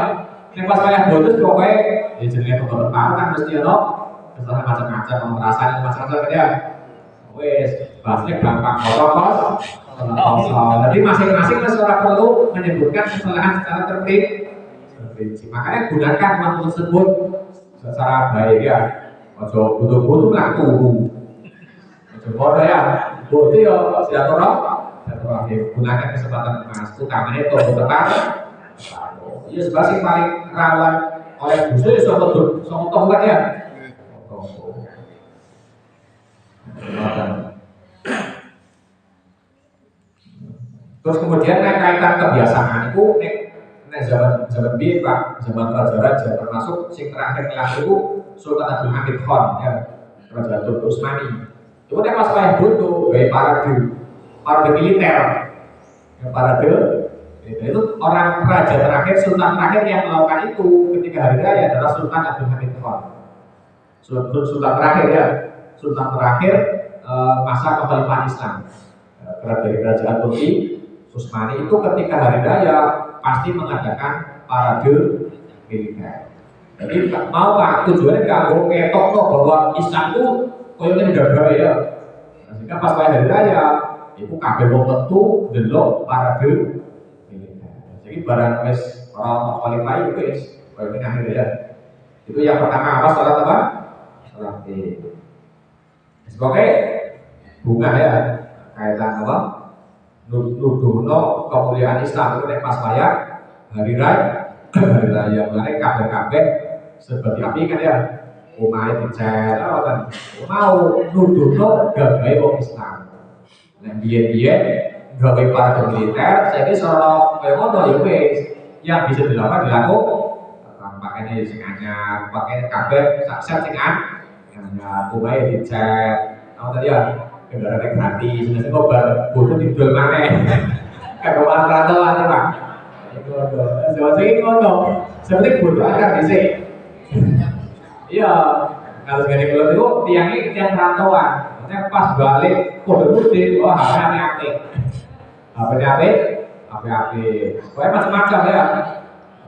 A: Pas saya bodoh pokoknya ya jenenge pokok tahu kan mesti ono kesalahan macam-macam, merasaan macam-macam ya. Wes, bahasnya gampang kos. Jadi masing-masing orang perlu menyebutkan kesalahan secara terperinci. Makanya gunakan waktu tersebut secara baik ya. Ojo butuh-butuh lah turu. Ojo bodoh ya. Bodoh ya silaturahmi. gunakan kesempatan emas utamanya untuk tepat. Ya sebagai paling rawan oleh busuk ya soto kan ya. Terus kemudian kaitan kebiasaan itu zaman biyen Pak, zaman raja-raja termasuk sing terakhir ngelak itu Sultan Abdul Hamid Khan ya, Raja Turki Utsmani. Itu pas Pak butuh gaya parade militer, ya, parade itu orang raja terakhir, sultan terakhir yang melakukan itu ketika hari raya adalah Sultan Abdul Hamid Khan. Sultan terakhir ya, sultan terakhir masa kekhalifahan Islam dari kerajaan Turki Utsmani itu ketika hari raya pasti mengadakan parade militer. Jadi mau Pak tujuannya kanggo ngetok bahwa Islam itu koyoke negara ya. Sehingga pas hari raya itu kabeh wong metu delok parade militer. Jadi barang wis ora khalifah itu wis koyoke akhir ya. Itu yang pertama apa salat apa? Salat Id. Sebagai bunga ya kaitan apa? Nuduhno kemuliaan Islam itu nek pas hari raya mulai kabeh seperti api kan ya omahe dicet kan mau nuduhno gagahe wong Islam nek biyen gawe parade militer saiki sono kaya ngono ya wis yang bisa dilakukan pakainya sing anyar pakainya kabeh sak sing anyar omahe dicet tadi ya kendaraan gratis, sebenarnya kok butuh dijual mana? Kayak orang rantauan ya Pak. Sebenarnya ini ngono, sebenarnya butuh akan di sini. Iya, kalau segini kalau itu tiang rantauan, maksudnya pas balik kode putih, wah HP-HP, pokoknya macam-macam ya,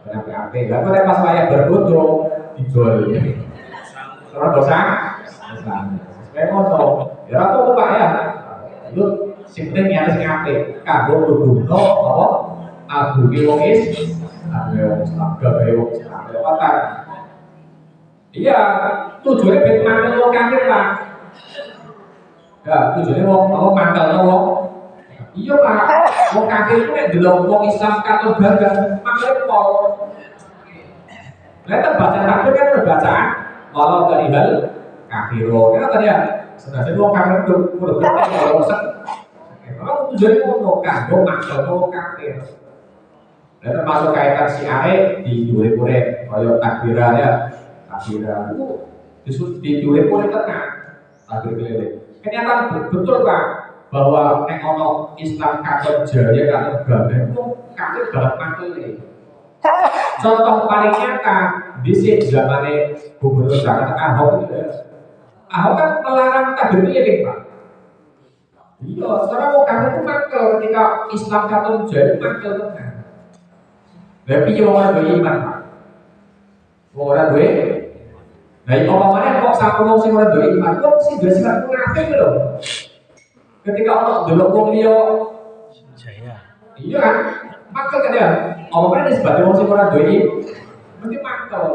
A: HP. Lalu pas saya berbutuh dijual, orang bosan, kayak ngono. Ya aku Pak ya. Itu sing penting niate sing apik. Kanggo nuduhno apa? Agunge wong Islam, gawe wong Islam. Lewatan. Iya, tujuannya ben mantel wong kafir Pak. Ya, tujuannya wong mantelno wong. Iya Pak, wong kafir itu nek delok wong Islam katon bangga, makane pol. Lah bacaan kafir kan bacaan walau kalihal kafiro. Kan tadi ya sebenarnya wong kafir itu udah berarti bosan. Kalau tujuannya mau kanggo makso kafir. Dan termasuk kaitan si are di dure-dure kaya takbiran ya. Takbiran itu di dure-dure tenang. Takbir keliling. Kenyataan betul Pak bahwa nek ono Islam katon jaya katon gambah itu kafir banget makile. Contoh paling nyata di sini zamane Gubernur Jakarta Ahok itu ya. Ahok kan melarang takbir keliling Pak. Iya, sekarang mau kamu itu mangkel ketika Islam katon jaya mangkel tenang. Tapi yang orang beriman Pak, orang duwe. Nah, omongannya kok sama ngomong sing orang beriman, kok sih dua sifat munafik loh. Ketika orang delok wong liya, iya kan, mangkel kan ya. Omongannya disebut wong sing orang duwe, mesti mangkel.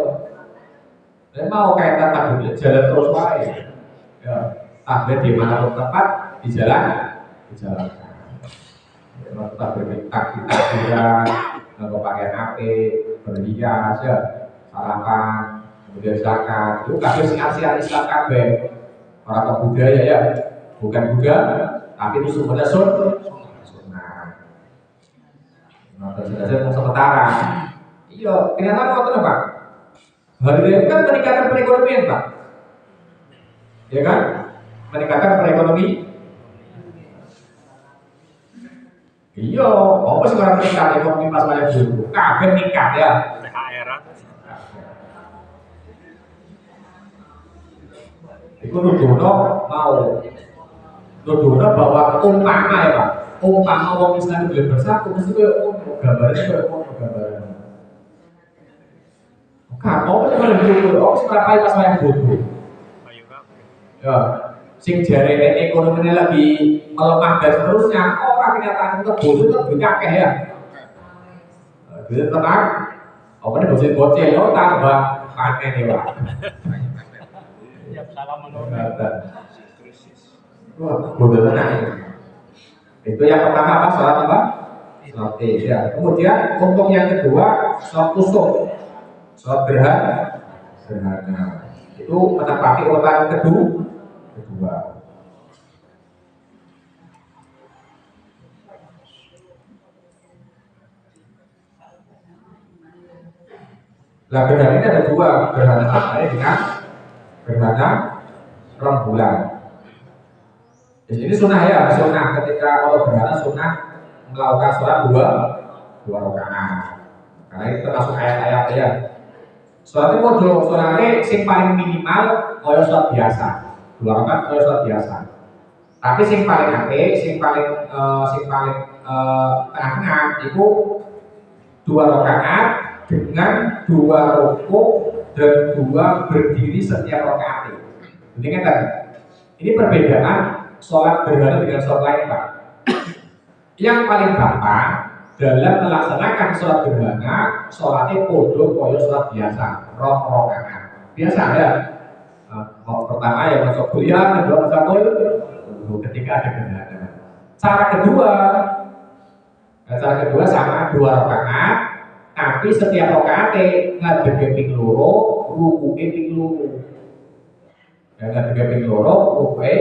A: Dan mau kayak takbir jalan terus wae. Ya, takbir di mana pun tempat di jalan. Tetap takbiran, nggak pakai HP, berhias, ya, sarapan, kemudian zakat. Itu kabeh siar-siar Islam kabeh. Orang budaya ya, bukan Buddha, tapi itu sumbernya sunnah. Nah, terus sementara. Iya, kenyataan kok Pak. Hari ini kan meningkatkan perekonomian Pak. Ya kan? Meningkatkan perekonomian. Iya, apa sih orang meningkat ekonomi pas banyak dulu? Kabeh meningkat ya.
B: THR.
A: Itu nuduhno bahwa umpama ya Pak. Umpama wong Islam itu bersatu, mesti koyo gambarnya koyo gambaran. Apa sih kalau dulu? Apa sih ngapain pas banyak dulu? Ya, sing jarene ekonominya lagi melemah dan seterusnya, orang kenyataan itu bodoh itu lebih akeh ya. Jadi tenang, apa nih bocil-bocil lo tambah panen ya Pak. Siap salam menurut. Wah, bodoh tenang. Itu yang pertama apa? Sholat apa? Sholat Id ya. Kemudian untuk yang kedua sholat kusuf, sholat gerhana. Itu menempati urutan kedua. Nah, gerhana ini ada dua, gerhana matahari dengan gerhana rembulan. Di sini sunnah ya, sunnah ketika kalau gerhana sunnah melakukan sholat dua rakaat. Karena itu termasuk ayat-ayat ya. Sholat itu modul, sholatnya sing paling minimal kaya sholat biasa, dua rakaat kaya sholat biasa. Tapi sing paling apik, sing paling tengah-tengah itu dua rakaat dengan dua rukuk dan dua berdiri setiap rakaat. Jadi kan ini perbedaan sholat gerhana dengan sholat lain Pak. Yang paling gampang dalam melaksanakan sholat gerhana, sholatnya podo koyo sholat biasa, rakaat. Biasa ya. Pertama ya masuk kuliah, kedua masuk ketika ada gerhana. Cara kedua sama dua rakaat, tapi setiap rakaate ngadege ping loro, rukuke ping loro. Dan ngadege ping loro, rukuke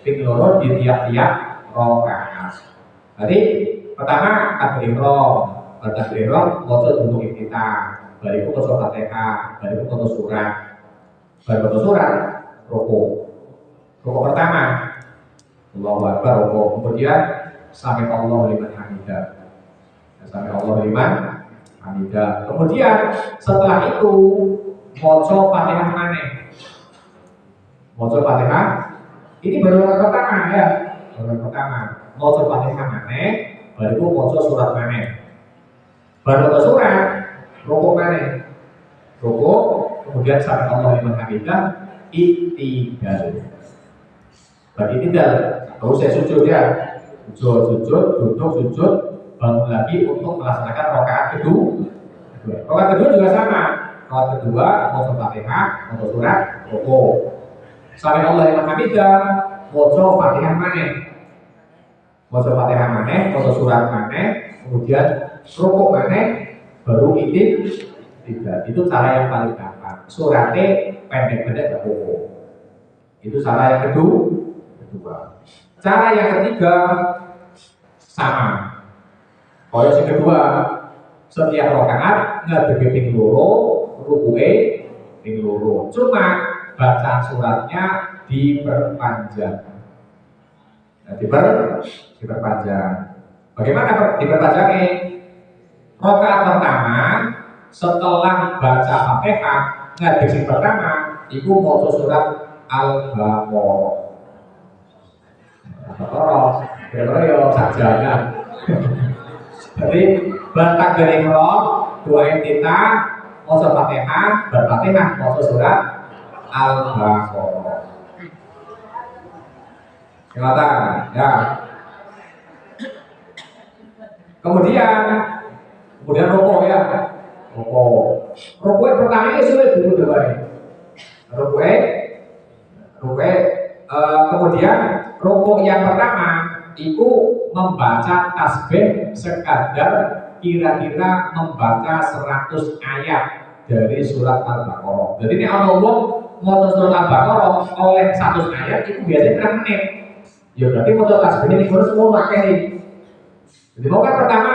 A: ping loro di tiap-tiap rakaat. Jadi pertama takbir ihram, maca untuk iftitah, bariku maca Fatihah, bariku maca surat. Bariku maca surat, rukuk. Rukuk pertama Allahu Akbar, rukuk. Kemudian sami Allahu liman hamidah. Sami Allahu liman hamidah. Kemudian setelah itu maca Fatihah maneh. Maca Fatihah ini baru yang pertama ya. Baru yang pertama. Maca Fatihah maneh, baru maca surat maneh. Baru maca surat, rukuk maneh. Rukuk, kemudian sami Allahu liman hamidah, i'tidal. Bagi tidak, terus saya sujud ya. Sujud, duduk, sujud, bangun lagi untuk melaksanakan rakaat kedua. Rakaat kedua juga sama. Rakaat kedua maca Fatihah, maca surat, rukuk. Sami Allahu liman hamidah, maca Fatihah maneh. Maca Fatihah maneh, maca surat maneh, kemudian rukuk maneh, baru i'tidal. Itu cara yang paling gampang. Suratnya pendek-pendek gak rukuk. Itu cara yang kedua. Cara yang ketiga sama. Kalau yang kedua, setiap rakaat ngadege ping loro, rukuke ping loro. Cuma bacaan suratnya diperpanjang. Nah, diperpanjang. Bagaimana diperpanjangnya? Rakaat pertama setelah baca Fatihah ngadege pertama, iku maca surat Al-Baqarah. Kira-kira ya sajana. Jadi bantak dari roh, dua iftitah, maca Fatihah, Fatihah, maca surat Al-Baqarah. Kelihatan ya. Kemudian rukuk ya. Rukuk pertama ini sudah dulu dua. Rukuk kemudian rukuk yang pertama itu membaca tasbih sekadar kira-kira membaca 100 ayat dari surat Al-Baqarah. Jadi ini Allah mau surat Al-Baqarah oleh 100 ayat itu biasanya berapa menit? Ya berarti mau tasbih ini harus mau pakai nih. Jadi mau kan pertama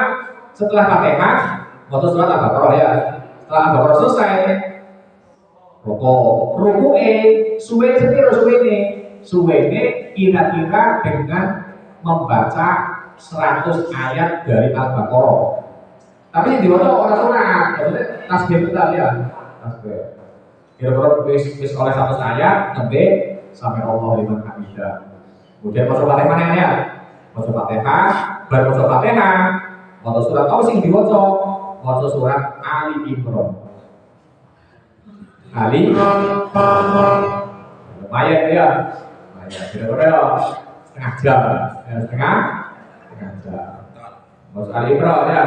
A: setelah Fatihah mau surat Al-Baqarah ya. Setelah Al-Baqarah selesai rukuk suwene kira-kira dengan membaca 100 ayat dari Al-Baqarah. Tapi yang dibaca orang surat, maksudnya tasbih betul ya. Tasbih. Kira-kira wis oleh 100 ayat, nanti sampai Allah liman hamidah. Kemudian maca Fatihah mana ya? Maca Fatihah, baru maca Fatihah, maca surat apa sih dibaca? Maca surat Ali Imran. Lumayan ya. Kira-kira setengah jam, setengah jam. Maksud Ali Imran ya.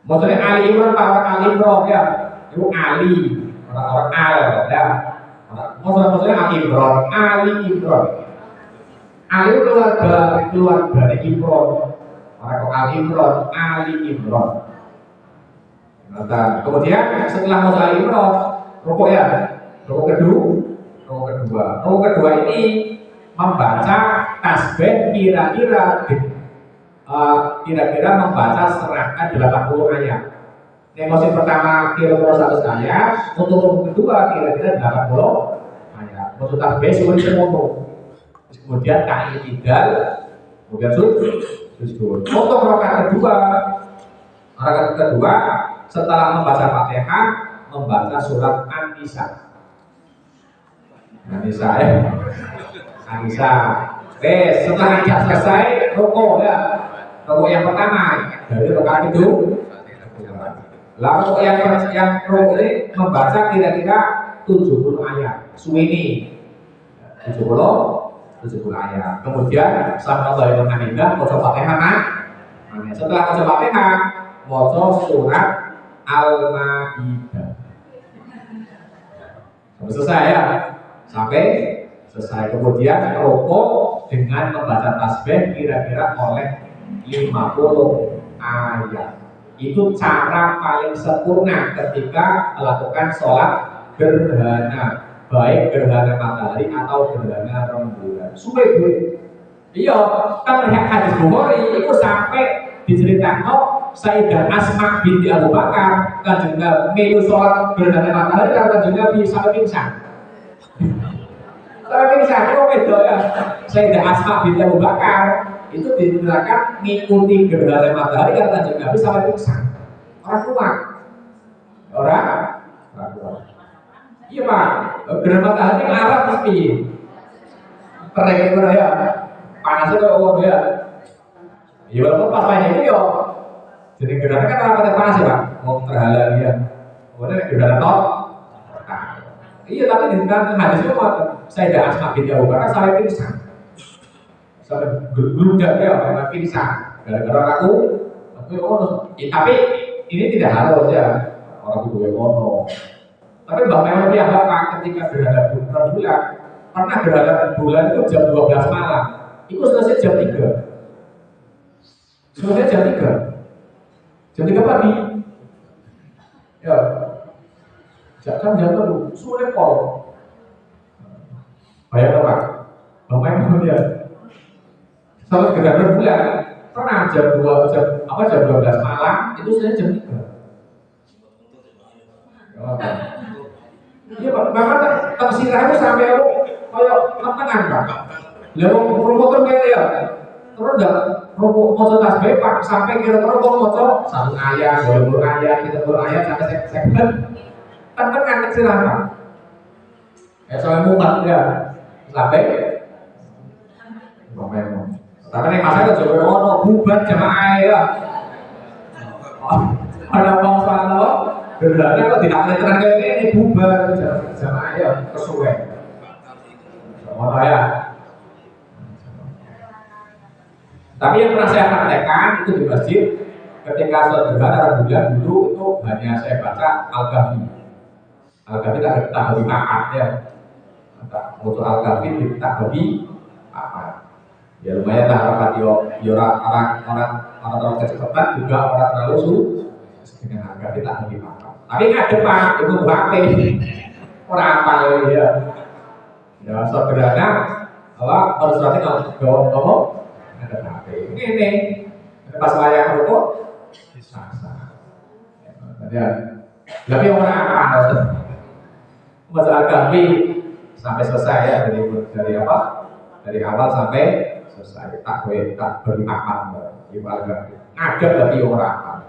A: Maksudnya Ali Imran, orang Ali Imran ya. Itu Ali, orang Al ya. Maksudnya Ali Imran, Ali Imran. Ali keluarga Imron. Orang Ali Imron, Ali Imron. Nah, kemudian setelah mau Ali Imron, rukuk ya, rukuk kedua ini membaca tasbih kira-kira membaca serangkaian 80 ayat. Emosi pertama kira-kira 100 ayat, untuk rukuk kedua kira-kira 80 ayat. Untuk tasbih sudah semuanya. Kemudian ta'idal, kemudian sujud. Untuk rakaat kedua setelah membaca Fatihah membaca surat An-Nisa. An-Nisa ya. An-Nisa. Setelah An-Nisa selesai rukuk ya. Rukuk yang pertama dari rakaat itu. Lalu rukuk ini membaca kira-kira 70 ayat. Suwini 70 ayat. Kemudian sama Allah yang hamidah baca Fatihah. Setelah baca Fatihah baca surat Al-Maidah. Sampai selesai ya. Sampai selesai. Kemudian rukuk dengan membaca tasbih kira-kira oleh 50 ayat. Itu cara paling sempurna ketika melakukan sholat gerhana, baik gerhana matahari atau gerhana rembulan. Suwe gue. Iya, kan hadis Bukhari itu sampai diceritakan Sayyidah Asma binti Abu Bakar kanjeng Nabi sholat gerhana matahari karena kanjeng Nabi sampai pingsan. Sampai pingsan itu beda ya. Sayyidah Asma binti Abu Bakar itu diceritakan mengikuti gerhana matahari karena kanjeng Nabi sampai pingsan. Orang kuat. Orang kuat. Iya Pak, gerhana matahari Arab pasti kering itu ya, panasnya kalau uang ya. Ya walaupun pas main itu yo, jadi gerhana kan orang panas ya Pak, mau terhalang ya. Kemudian gerhana nol. Iya tapi di dalam hadis itu saya tidak asma binti Abu Bakar sampai pingsan, sampai geludak ya, sampai pingsan. Gara-gara aku tapi ini tidak harus ya orang itu ekonomi. Tapi Mbak Memang dia Bapak ketika gerhana bulan, pernah gerhana bulan itu jam 12 malam, itu selesai jam 3. Selesai jam 3. Jam 3 pagi. Ya. Jam 3 sulit kok. Bayang Pak. Mbak Memang dia. Selesai gerhana bulan, pernah jam 12 malam, itu selesai jam 3. Iya Pak, bahkan tersirah itu sampai kayak tenang Pak. Lalu rumput kayak ya, terus enggak rumput moco tasbih Pak sampai kira-kira moco 1 ayat, 20 ayat, 30 ayat sampai segmen tenang tersirah Pak. Ya sampai mumet ya, sampai Memang. Tapi nih masalah juga ono bubar jamaah ya. Ada bangsa lo. Gerhana kok tidak terang kayak ini bubar jamaah ya kesuwen. Sama ya. Tapi yang pernah saya praktekkan itu di masjid ketika sholat gerhana bulan dulu itu hanya saya baca Al-Kahfi. Al-Kahfi tak bagi makan ya. Untuk Al-Kahfi tak bagi makan. Ya lumayan lah orang kecepatan juga orang terlalu dengan harga kita bagi makan. Tapi nggak depan itu bakti orang apa ya? Ya saudara, Allah harus berarti ngomong ada bakti. Ini pas layak rukuk sah. Ya, tapi orang apa? Masalah kami sampai selesai ya dari apa? Dari awal sampai selesai tak beri makan ibadah. Ada tapi orang apa?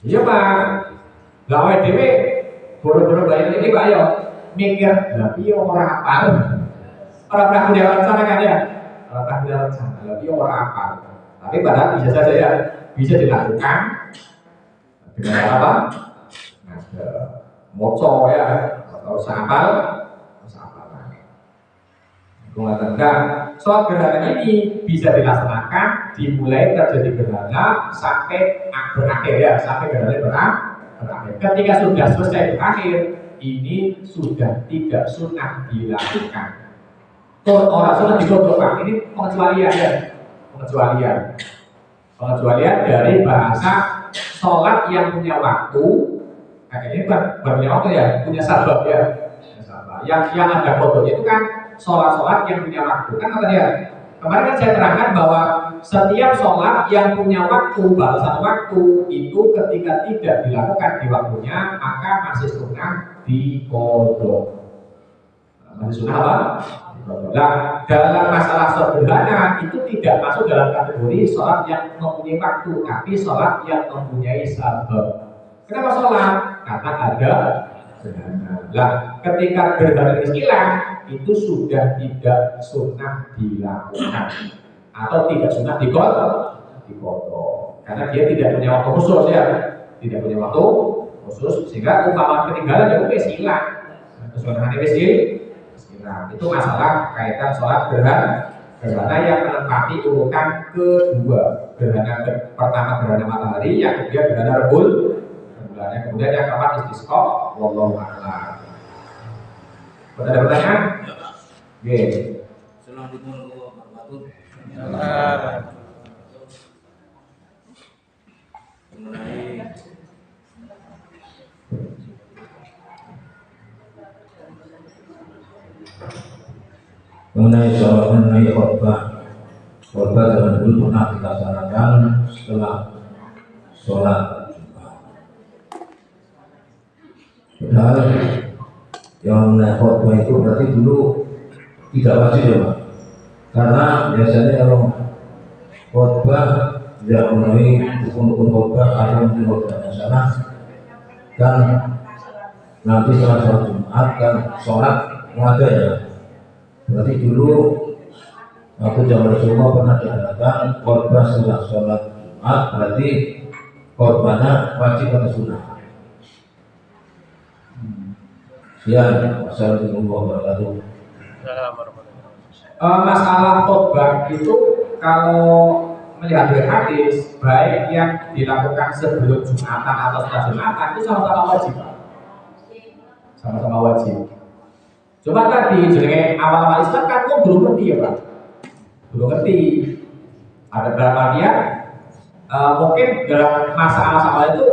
A: Iya Pak, gawe dewe, boro-boro bayar ini Pak yo, mikir, tapi orang apa? Orang pernah punya rencana kan ya? Orang pernah punya rencana, tapi orang apa? Tapi padahal bisa saja ya, bisa dilakukan dengan apa? Ada moco ya, atau sapal. Mengatakan soal gerhana ini bisa dilaksanakan dimulai terjadi gerhana sampai berakhir ya, sampai gerhana berakhir. Ketika sudah selesai berakhir, ini sudah tidak sunnah dilakukan. Orang sunat digodok Pak. Ini pengecualian ya. Pengecualian dari bahasa sholat yang punya waktu. Kayaknya bukan punya waktu ya, punya sabab ya. Yang ada kodoknya itu kan sholat yang punya waktu. Kan kata dia, kemarin kan saya terangkan bahwa setiap sholat yang punya waktu, balasan waktu itu ketika tidak dilakukan di waktunya, maka masih sunnah dikodok. Masih sunnah apa? Nah, dalam masalah sederhana itu tidak masuk dalam kategori sholat yang mempunyai waktu, tapi sholat yang mempunyai sabab. Kenapa sholat? Karena ada gerhana. Nah, ketika gerhana hilang, itu sudah tidak sunnah dilakukan atau tidak sunnah dikodok. Karena dia tidak punya waktu khusus ya, tidak punya waktu khusus sehingga umpama ketinggalan ya wes hilang. Kesunahan wes hilang. Itu masalah kaitan sholat gerhana yang menempati urutan kedua. Gerhana pertama gerhana matahari, yang kedua gerhana rembulan. Kemudian yang keempat istisqa, wallahu a'lam. Ada pertanyaan? Oke.
C: Assalamualaikum warahmatullahi wabarakatuh. Mengenai khotbah zaman dulu pernah dilaksanakan setelah sholat Jumat. Padahal yang mengenai khotbah itu berarti dulu tidak wajib ya Pak, karena biasanya kalau khotbah tidak memenuhi rukun-rukun khotbah atau mungkin khotbahnya salah, kan nanti setelah sholat Jumat kan sholat ada ya. Berarti dulu waktu zaman Rasulullah pernah diadakan khotbah setelah sholat Jumat, berarti khotbahnya wajib atau sunnah. Sekian, wassalamualaikum warahmatullahi wabarakatuh.
A: Masalah khotbah itu kalau melihat dari hadis, baik yang dilakukan sebelum Jumatan atau setelah Jumatan itu sama-sama wajib, Pak. Sama-sama wajib. Cuma tadi jenenge awal-awal Islam kan kok belum ngerti ya Pak, belum ngerti. Ada berapa dia? Mungkin dalam masa awal itu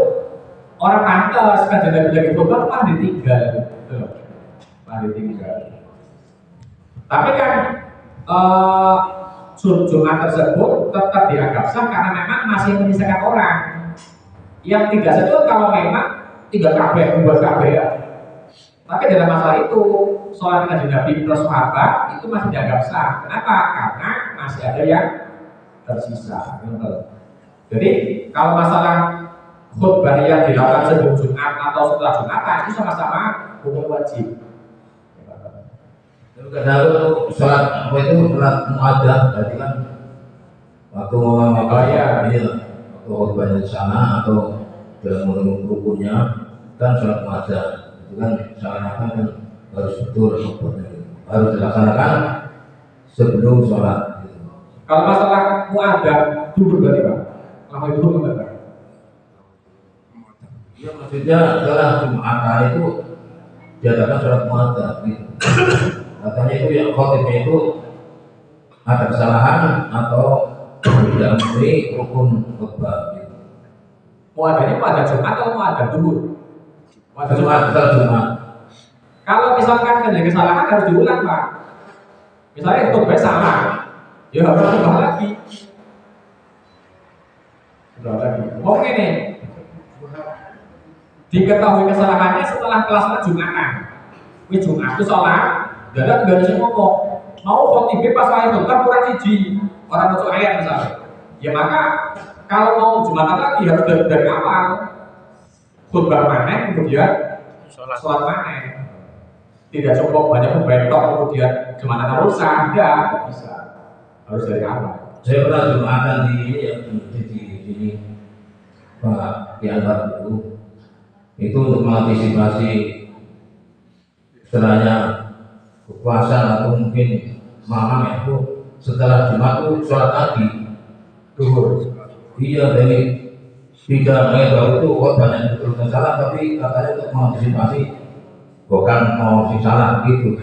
A: orang pantas kan jadi khotbah malah ditinggal, malah ditinggal. Tapi kan Jumat tersebut tetap dianggap sah karena memang masih menyisakan orang yang tidak sah itu kalau memang tidak kabeh, buat kabeh ya. Tapi dalam masalah itu sholat kanjeng Nabi plus sahabat itu masih dianggap sah. Kenapa? Karena masih ada yang tersisa. Jadi kalau masalah khutbah yang dilakukan sebelum Jumat atau setelah Jumatan itu sama-sama hukum wajib.
C: Kalau sholat apa itu sholat muadzan, berarti kan waktu waktu khutbahnya di sana atau dalam rukunnya kan sholat muadzan, itu kan seakan-akan kan harus betul harus dilaksanakan sebelum sholat.
A: Kalau masalah muadzan dulu berarti Pak, lama itu dulu berarti.
C: Iya maksudnya setelah Jumatan itu diadakan sholat muadzan gitu. Katanya itu yang khotibnya itu ada kesalahan atau tidak memenuhi rukun khutbah gitu.
A: Muadzannya muadzan Jumat atau muadzan dulu? Muadzan
C: Jumat, setelah Jumat.
A: Kalau misalkan ada kesalahan harus diulang Pak. Misalnya khutbah sama, ya harus ubah lagi. Ubah lagi. Mau ini diketahui kesalahannya setelah pelaksanaan Jumatan. Wih Jumat itu sholat. Dalam gak ada ngomong mau khotibnya pas ayat khutbah kurang siji orang masuk ayat misalnya, ya maka kalau mau Jumatan lagi harus dari awal khutbah mana kemudian sholat mana, tidak cukup banyak bentok kemudian Jumatan rusak, enggak bisa, harus dari awal.
C: Saya pernah Jumatan di sini Pak Diantar itu untuk mengantisipasi setelahnya puasa atau mungkin malam itu setelah Jumat itu sholat tadi duhur. Iya dari tidak bahwa itu banyak betul salah, tapi katanya untuk mengantisipasi bukan mau si salah gitu.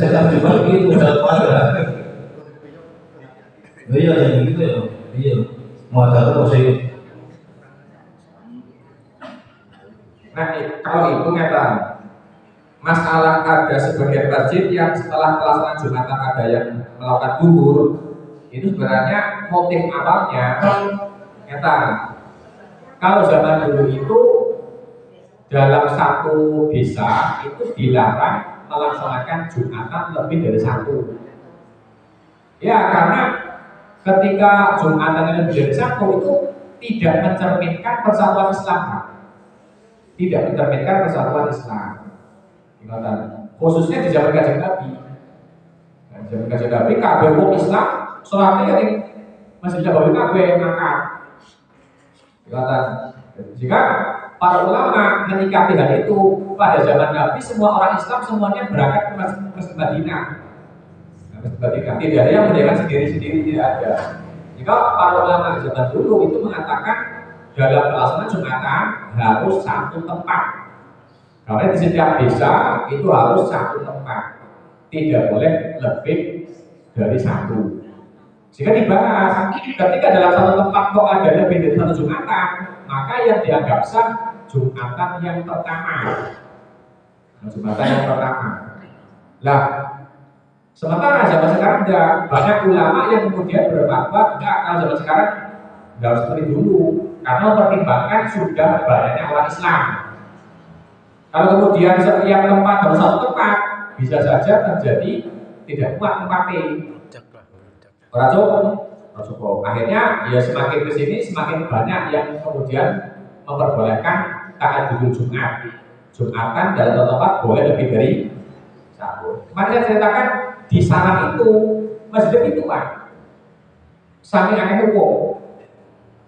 C: Setiap Jumat gitu satu ada. Iya yang gitu ya. Iya. Mau ada apa sih?
A: Nah, kalau itu ngeten, masalah ada sebagian masjid yang setelah pelaksanaan Jumatan ada yang melakukan duhur, itu sebenarnya motif awalnya ngeten. Kalau zaman dulu itu dalam satu desa itu dilarang melaksanakan Jumatan lebih dari satu. Ya, karena ketika Jumatan lebih dari satu itu tidak mencerminkan persatuan Islam. Tidak mencerminkan persatuan Islam. Khususnya di zaman Kanjeng Nabi. Di zaman Kanjeng Nabi, kabeh wong Islam sholatnya di Masjid Nabawi kabeh ngangkat. Jika para ulama menyikapi hal itu pada zaman Nabi, semua orang Islam semuanya berangkat ke Masjid Madinah. Masjid Madinah tidak ada yang menjalankan sendiri-sendiri, tidak ada. Jika para ulama di zaman dulu itu mengatakan dalam pelaksanaan Jumatan harus satu tempat. Karena di setiap desa itu harus satu tempat, tidak boleh lebih dari satu. Jika dibahas, ketika dalam satu tempat kok ada lebih dari satu Jumatan, maka yang dianggap sah Jumatan yang pertama. Jumatan yang pertama. Lah, sementara zaman sekarang tidak banyak ulama yang kemudian berfatwa enggak, kalau zaman sekarang nggak harus seperti dulu, karena mempertimbangkan sudah banyaknya orang Islam. Kalau kemudian setiap tempat harus satu tempat, bisa saja terjadi tidak kuat tempatnya. Orang cukup. Akhirnya ya semakin kesini semakin banyak yang kemudian memperbolehkan ta'adzudul Jumat. Jumatan dalam satu tempat boleh lebih dari satu. Kemarin saya ceritakan di sana itu masjid itu Pak, saking akeh wong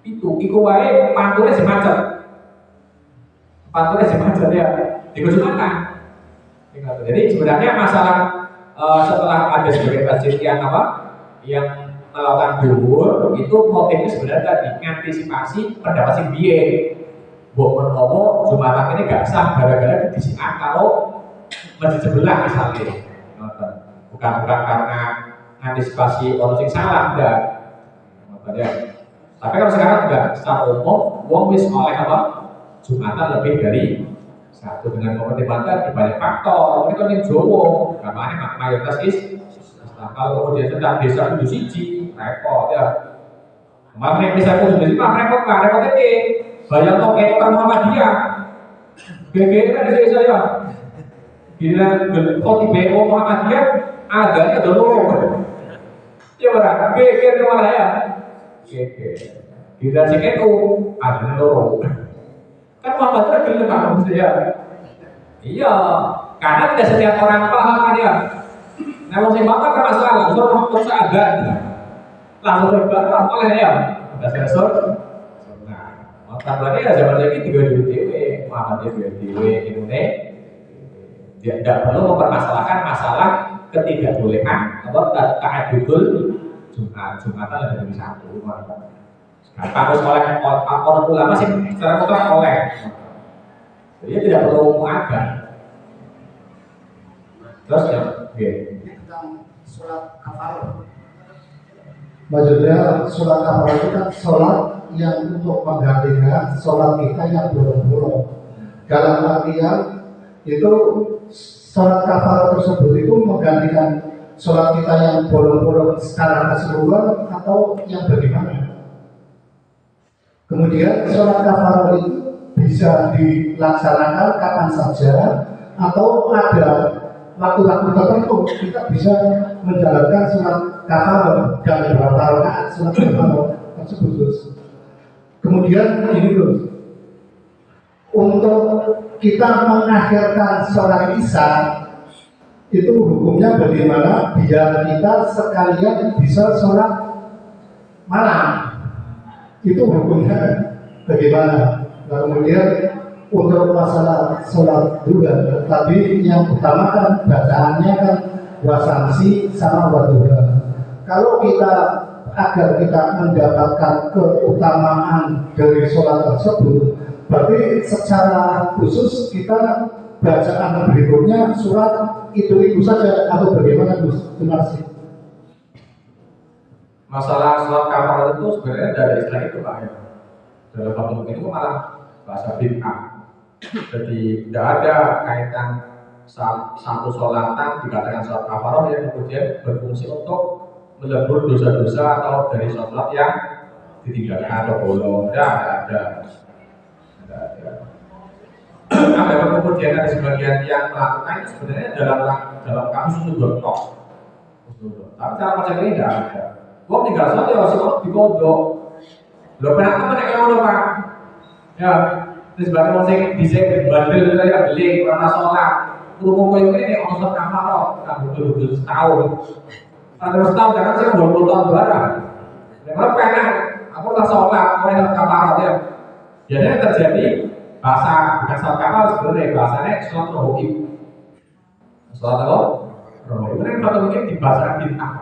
A: itu wae pantune semacam ya di Jumatan. Jadi sebenarnya masalah setelah ada sebagian masjid yang yang melakukan duhur itu motifnya sebenarnya tadi mengantisipasi pendapat sing biyen. Mbok menawa Jumatan ini gak sah gara-gara disikan kalau masjid sebelah misalnya. Bukan karena antisipasi orang sing salah enggak. Ya. Tapi kalau sekarang enggak, secara umum wong wis oleh Jumatan lebih dari satu dengan mempertimbangkan banyak faktor. Ini kan yang Jawa, gamanya mayoritas kalau kemudian sedang desa kudu siji, repot ya. Kemarin desa kudu siji, repot ini. Bayang kok kayak orang Muhammadiyah. BGN kan di saya. Gila, kok di BO Muhammadiyah agaknya ada lorong. Ya berarti BGN kemana ya? Gila sih itu ada lorong. Kan Muhammadiyah gila kan maksudnya. Iya, karena tidak setiap orang paham kan ya. Nah, kalau saya bakar kan masalah, terus agak langsung terbakar oleh ya. Dasar. Nah, tambahannya ya zaman lagi 3 DW, Muhammadiyah 2 DW Indonesia. Tidak perlu mempermasalahkan masalah ketidakbolehan atau ta'adzudul Jumatan lebih dari satu. Harus oleh orang ulama sih secara mutlak oleh. Jadi tidak perlu muazzan. Terus ya,
D: tentang sholat kafar. Maksudnya sholat kafar itu kan sholat yang untuk menggantikan sholat kita yang bolong-bolong. Dalam artian itu sholat kafar tersebut itu menggantikan sholat kita yang bolong-bolong secara keseluruhan atau yang bagaimana? Kemudian sholat kafar itu bisa dilaksanakan kapan saja atau ada waktu-waktu tertentu kita bisa menjalankan sholat kafar dan berapa rakaat sholat kafar tersebut. Kemudian ini terus untuk kita mengakhirkan sholat isya itu hukumnya bagaimana biar kita sekalian bisa sholat malam, itu hukumnya bagaimana? Nah, kemudian untuk masalah sholat duha, tapi yang utama kan bacaannya kan wasamsi sama waduha. Kalau kita agar kita mendapatkan keutamaan dari sholat tersebut, berarti secara khusus kita bacaan berikutnya surat itu saja atau bagaimana Gus? Terima kasih.
A: Masalah sholat kafarat itu sebenarnya dari istilah itu Pak ya. Dalam satu itu malah bahasa bid'ah. Jadi tidak ada kaitan satu sholatan dikatakan sholat kafarat yang kemudian berfungsi untuk melebur dosa-dosa atau dari sholat yang ditinggalkan atau bolong. Tidak ada. Ada kemudian ada sebagian yang melakukan itu sebenarnya dalam kasus itu bertok. Tapi cara macam ini tidak ada. Gua tinggal sholat ya masih mau dikodok. Lo pernah temen yang kamu Pak? Ya, terus sebagai musik bisa bandel ya beli karena sholat. Kurung ini orang sholat kafarat, tak betul-betul setahun. Terus setahun karena saya 20 tahun barang. Memang pengen, aku tak sholat, aku yang kafarat ya. Biasanya terjadi bahasa bukan sholat kafarat sebenarnya bahasanya sholat rohib. Sholat apa? Rohib. Ini kalau mungkin di bahasa bintang.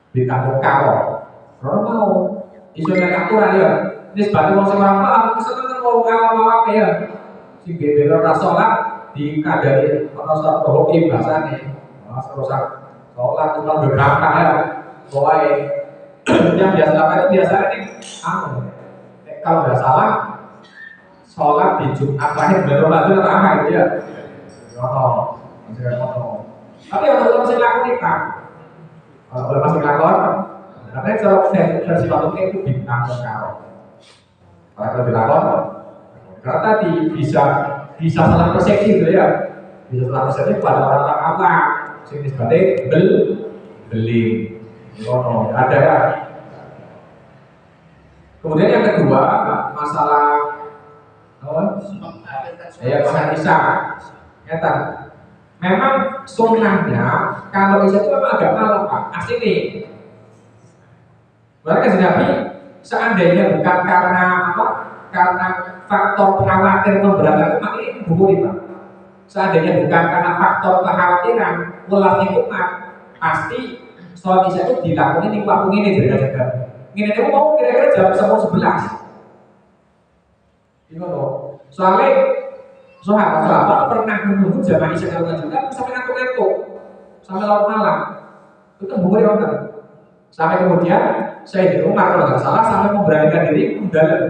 A: Bintang karo. Kalau mau isunya aturan ya. Ini sebagai orang apa? Aku seneng mau apa ya. Si bebel ora sholat dikadari ana sholat rohib bahasane. Mas rusak sholat itu kan berangkat ya. Pokoknya yang biasa lakukan itu biasanya nih kalau nggak salah sholat di Jumat terakhir bulan Ramadan atau apa gitu ya. Tapi orang masih lakukan kan? Kalau masih lakukan, karena kalau versi waktu itu bintang karo. Kalau dilakukan, karena tadi bisa salah persepsi gitu ya. Bisa salah persepsi pada orang apa? Sing disebutnya beli. Ada ya. Kemudian yang kedua masalah pesan Isa. Memang sunnahnya kalau Isa itu memang agak malam Pak. Asli. Mereka Nabi seandainya bukan karena apa? Karena faktor khawatir memberatkan umat ini buku Pak. Seandainya bukan karena faktor kekhawatiran ulasnya umat, pasti sholat Isya itu dilakukan di waktu ini jaga-jaga. Ini itu mau kira-kira jam 10-11. Gimana? Soalnya sahabat pernah menunggu jamaah Isya kalau juga sampai ngantuk-ngantuk, sampai larut malam. Itu buku dia kan. Sampai kemudian saya di rumah kalau nggak salah sampai memberanikan diri mendalam.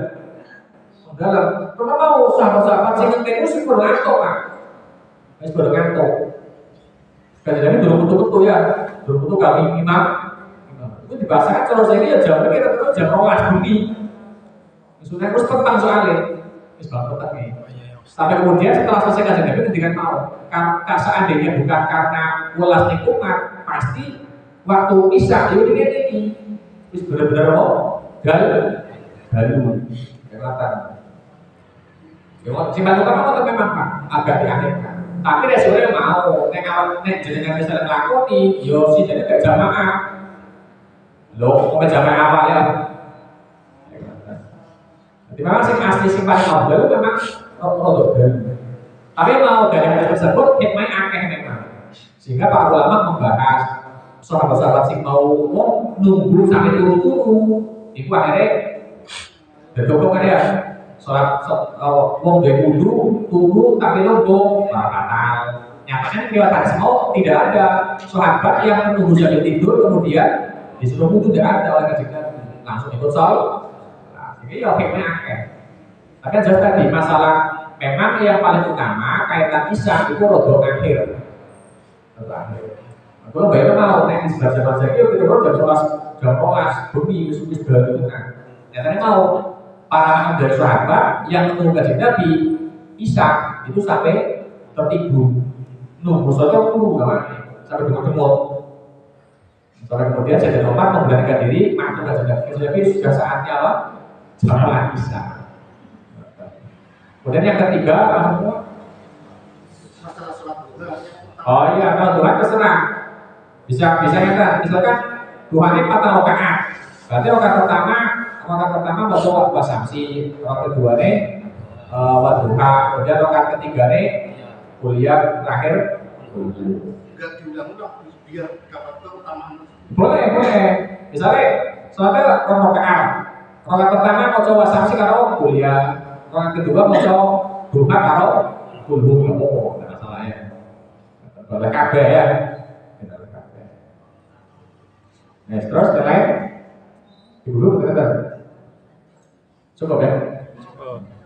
A: Karena mau sahabat-sahabat sih ngantuk sih ngantuk Pak. Harus ngantuk. Kadang-kadang dulu betul-betul ya. Dulu kami imam itu dibahasakan kalau saya ini ya jam ini rata-rata jam 12 bumi. Sudah terus petang soalnya. Sebab petang nih. Sampai kemudian setelah selesai kajian Nabi ketika mau seandainya bukan karena welasnya umat, pasti waktu Isya itu ini terus benar-benar mau galu kelihatan. Si bantu apa memang Pak agak dianehkan. Tapi resikonya mau, nek jenengan misalnya ngelakoni, yo sih jadi gak jamaah. Loh, mau jamaah apa ya? Jadi memang sih asli sih paling awal itu memang produk baru. Tapi mau dari hadis tersebut, hikmahnya akeh memang. Sehingga para ulama membahas sahabat-sahabat sih mau nunggu sampai turu-turu, itu akhirnya berhubungan ya. Sholat wong dia wudu turu tapi lombong batal. Nyatanya riwayat semua tidak ada sahabat yang menunggu sampai tidur kemudian disuruh wudu tidak ada oleh kajian langsung ikut sholat. Nah, ini ya hikmahnya akeh. Tapi jelas tadi masalah memang yang paling utama kaitan Isya itu rodok akhir. Kalau bayar mau nek di sebelah jam saja kita jam 12 bumi wis baru itu kan. Nyatanya mau para dari sahabat yang menunggu kajian Nabi Isya itu sampai tertidur nunggu saja tunggu sampai ketemu. Sampai kemudian saya dan Umar memberanikan diri masuk kajian Nabi sudah saatnya apa? Jamaah Isya. Kemudian yang ketiga
D: Masalah sholat duha.
A: oh iya kalau Tuhan terserah bisa kita misalkan Tuhan ini 4 rakaat berarti rakaat pertama baca waktu samsi, rakaat kedua nih wadduha, kemudian rakaat ketiga nih kuliah terakhir
D: Enggak diulang-ulang biar dapat keutamaan.
A: boleh misalnya soalnya rakaat pertama baca wasamsi karo kuliah, rakaat kedua baca duha karo kulhu nggak salah ya. Oleh kabeh ya. Oleh kabeh. Nah, terus yang lain dulu ternyata cukup ya.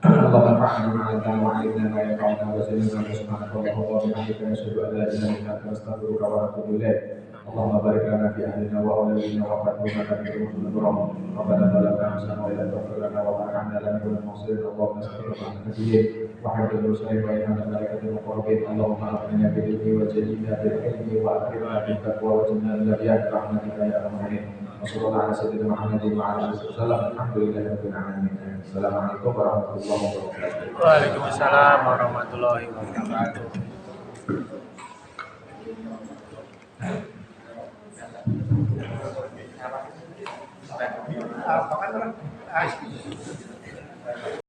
A: Allah nafa'ana bima 'allamtana wa 'allimna ma yanfa'una wa zidna subhanaka Allahumma wa bihamdika nashhadu an la ilaha illa anta nastaghfiruka wa natubu ilaik. Allahumma barik lana fi ahlina wa awladina wa qadrina kadrina wa ربنا ظلمنا انفسنا وان لم تغفر لنا وترحمنا لنكونن من الخاسرين اللهم استغفر عن النبيين وحمد المرسلين وإمام الملائكة المقربين اللهم أغننا بالعلم وجلنا بالحلم وأكرمنا بالتقوى وجنبنا الأبيات برحمتك يا أرحم الراحمين وصلى الله على سيدنا محمد وعلى آله وسلم الحمد لله رب العالمين السلام عليكم ورحمة الله وبركاته.
B: Waalaikumsalam warahmatullahi wabarakatuh.